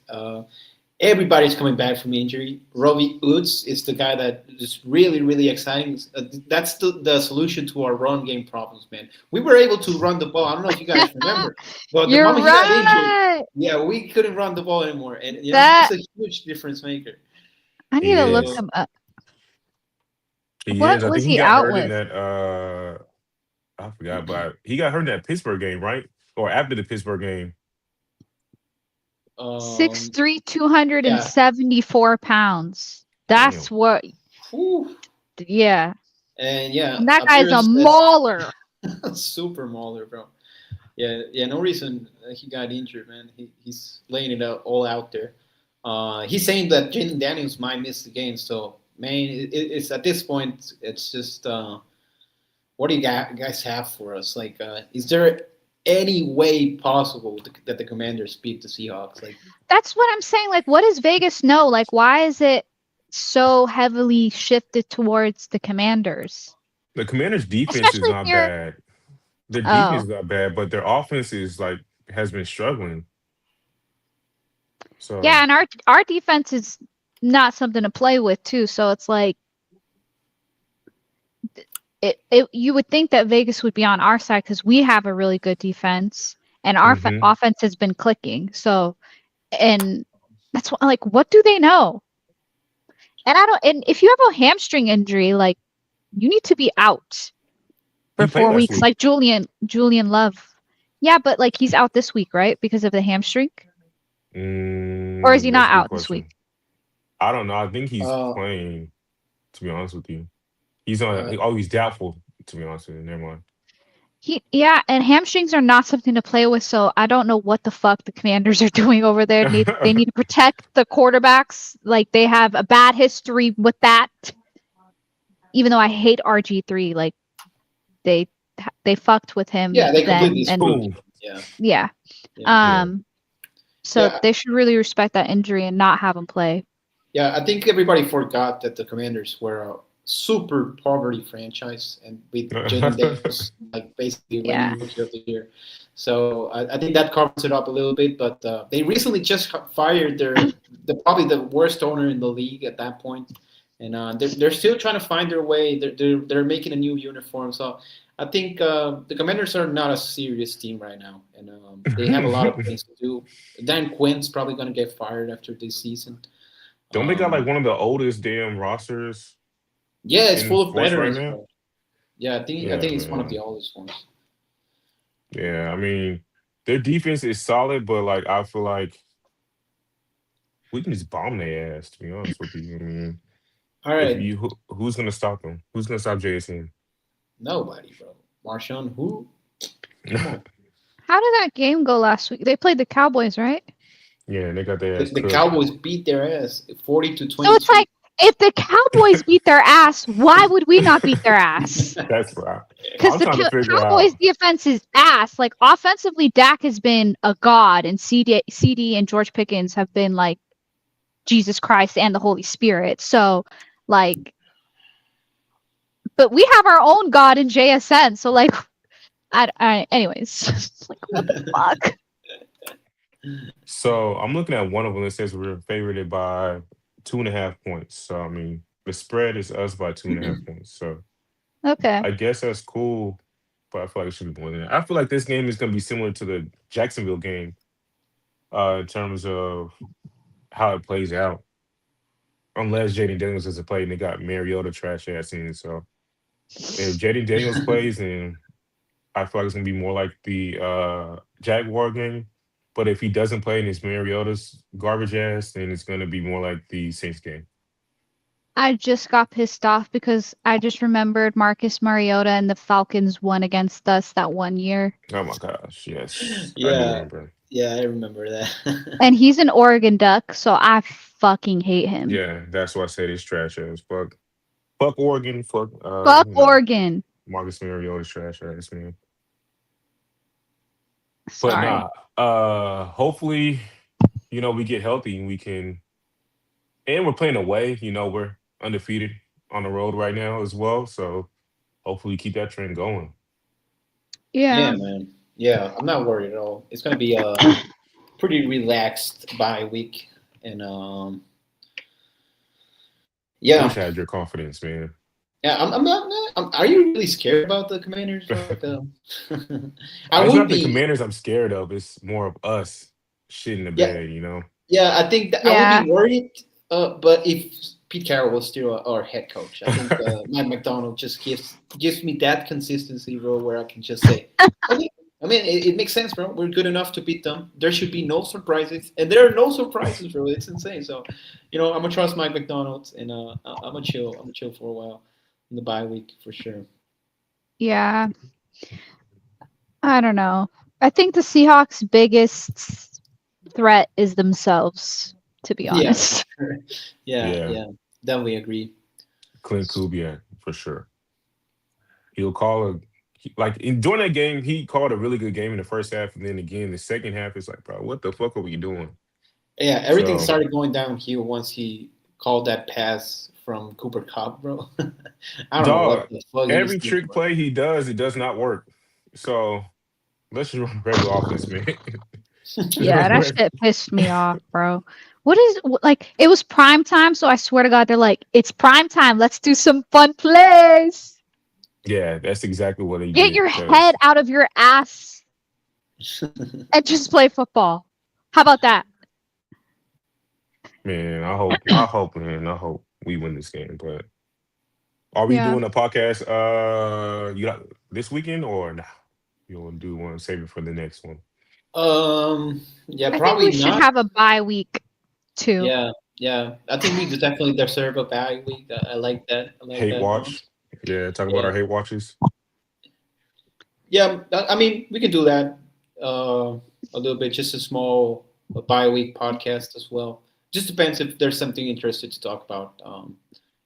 everybody's coming back from injury. Robbie Woods is the guy that is really, really exciting. That's the solution to our run game problems, man. We were able to run the ball. I don't know if you guys remember, but the You're moment he got injured, right. yeah, we couldn't run the ball anymore, and he's That a huge difference maker. I need He to look is. So him up. He What is. I was think he he got out hurt in with? that I forgot, but he got hurt in that Pittsburgh game, right? Or after the Pittsburgh game. Six um, three, 274 pounds. Damn. That's what. whew. Yeah, And yeah, and that guy's Abdira a said mauler. super mauler, bro. Yeah, yeah. No reason he got injured, man. He's laying it out all out there. He's saying that Jaden Daniels might miss the game. So, man, it's at this point, it's just what do you guys have for us? Like, is there any way possible that the Commanders beat the Seahawks? Like, That's what I'm saying. Like, what does Vegas know? Like, why is it so heavily shifted towards the Commanders, The Commanders' defense is especially if not you're? bad. Their defense Oh, is not bad, but their offense is like has been struggling. So yeah, and our defense is not something to play with too. So it's like it you would think that Vegas would be on our side because we have a really good defense and our hmm offense has been clicking. So and that's what like what do they know? And I don't. And if you have a hamstring injury, like you need to be out he for played four last weeks, week. like Julian Love. Yeah, but like he's out this week, right? Because of the hamstring, or is he That's not a good out this week? question. I don't know. I think he's uh, playing. To be honest with you, he's on. uh, Oh, he's doubtful. To be honest with you, never mind. Yeah, and hamstrings are not something to play with. So I don't know what the fuck the Commanders are doing over there. They need to protect the quarterbacks. Like they have a bad history with that. Even though I hate RG3, like they they fucked with him yeah, they then, completely and screwed Who? him. Yeah, yeah. yeah, Yeah. So yeah. they should really respect that injury and not have him play. Yeah, I think everybody forgot that the Commanders were a super poverty franchise, and with Jaden Daniels like basically winning Yeah. Rookie of the Year. So I think that covers it up a little bit. But they recently just fired the probably the worst owner in the league at that point, and they're still trying to find their way. They're making a new uniform. So I think the Commanders are not a serious team right now, and they have a lot of things to do. Dan Quinn's probably going to get fired after this season. Don't they got like Um, one of the oldest damn rosters yeah, it's in full of sports right veterans, now? bro. Yeah, I Yeah, think it's one of the man. oldest ones. Yeah, I mean, their defense is solid, but like I feel like we can just bomb their ass. To be honest with you, I mean, All if right, you who's gonna stop them? Who's gonna stop JSN? nobody, bro. Marshawn, who? Come on. How did that game go last week? They played the Cowboys, right? Yeah, they got their The, ass the cooked. Cowboys beat their ass 40 to So it's 22. like if the Cowboys beat their ass, why would we not beat their ass? That's right. Because I'm the trying to figure Cowboys out. defense is ass. Like offensively, Dak has been a god, and CD and George Pickens have been like Jesus Christ and the Holy Spirit. So, like, but we have our own God in JSN. So, like, anyways, like, what the fuck? So I'm looking at one of them that says we're favored by 2.5 points. So I mean, the spread is us by 2.5 points. So Okay. I guess that's cool, but I feel like it should be more than that. I feel like this game is going to be similar to the Jacksonville game in terms of how it plays out. Unless Jaden Daniels doesn't play and they got Mariota trash ass in. So if Jaden Daniels plays, then I feel like it's going to be more like the Jaguar game. But if he doesn't play and it's Mariota's garbage ass, then it's going to be more like the Saints game. I just got pissed off because I just remembered Marcus Mariota and the Falcons won against us that one year. Oh my gosh, yes, I do Yeah, remember. yeah, I remember that. And he's an Oregon Duck, so I fucking hate him. Yeah, that's why I said it's trash ass. Fuck Oregon. Fuck Fuck Oregon. Marcus Mariota's trash ass man. But Sorry. nah, hopefully we get healthy and we can, and we're playing away. We're undefeated on the road right now as well. So hopefully keep that trend going. Yeah. Yeah, man. Yeah, I'm not worried at all. It's gonna be a pretty relaxed bye week, and I yeah, wish I had your confidence, man. yeah. I'm not. Are you really scared about the Commanders? Like, I It's would not the be. Commanders I'm scared of. It's more of us shit in the Yeah, bed. yeah. I think that I would Yeah. be worried. But if Pete Carroll was still our head coach, I think Mike McDonald just gives me that consistency, bro, where I can just say, okay. I mean, it makes sense, bro. We're good enough to beat them. There should be no surprises, and there are no surprises, bro. It's insane. So, I'm gonna trust Mike McDonald, and I'm gonna chill. I'm gonna chill for a while in the bye week for sure. Yeah. I don't know. I think the Seahawks' biggest threat is themselves, to be Yeah, for honest. sure. Yeah, Yeah, yeah, definitely agree. Clint Kubiak for sure. He'll call like during that game, he called a really good game in the first half, and then again the second half, it's like, bro, what the fuck are we doing? Yeah, everything So, started going downhill once he called that pass from Cooper Cup, bro. I don't know what dog, the fuck he was every thinking, trick bro. play he does, it does not work. So let's just run regular offense, man. Just Yeah, run that regular. shit pissed me off, bro. What is like? It was prime time, so I swear to God, they're like, it's prime time. Let's do some fun plays. Yeah, that's exactly what he Get did. your head Because out of your ass and just play football. How about that? man, man, I hope we win this game. But are we Yeah, doing a podcast? You got this weekend or no? You want to do one? Save it for the next one. Yeah, I think we probably should not. have a bye week too. Yeah, yeah. I think we definitely deserve a bye week. I like that. I like Hate that. watch. Yeah, talk about Yeah, our hate watches. yeah. I mean, we can do that. A little bit, just a small bye week podcast as well. Just depends if there's something interested to talk about.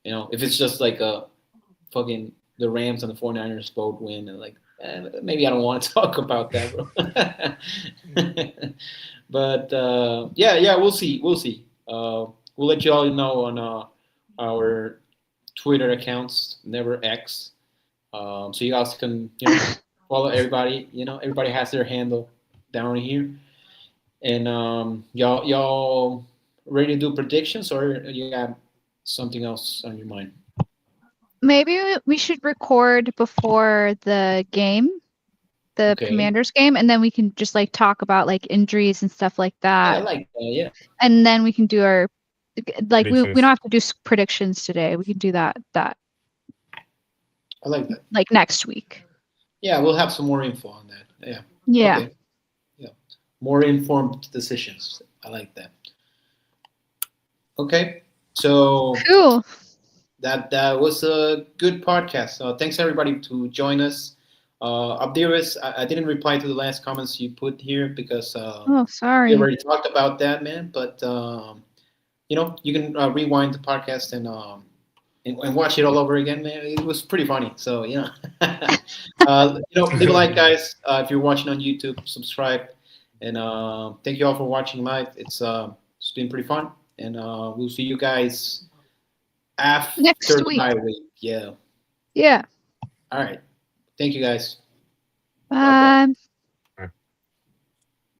If it's just like a fucking the Rams and the 49ers both win, and like maybe I don't want to talk about that, bro. But yeah, yeah, we'll see. We'll see. We'll let you all know on our Twitter accounts, Never X, so you guys can follow everybody. Everybody has their handle down here, and y'all ready to do predictions, or you got something else on your mind? Maybe we should record before the game, the Okay. Commanders game, and then we can just like talk about like injuries and stuff like Yeah, I that. like that. Yeah, And then we can do our like we don't Predictions. have to do predictions today. We can do that I like that. like next week. Yeah, we'll have some more info on that. Yeah. Yeah. Okay. Yeah. More informed decisions. I like that. Okay. So Cool. that was a good podcast. Thanks everybody to join us. Abdiris, I didn't reply to the last comments you put here because Oh, we sorry. already talked about that, man. But you can rewind the podcast and watch it all over again, man. It was pretty funny. So leave a like, guys. If you're watching on YouTube, subscribe, and thank you all for watching live. It's been pretty fun, and we'll see you guys after Next the week. bye week. Yeah. Yeah. All right. Thank you, guys. Bye bye. Bye.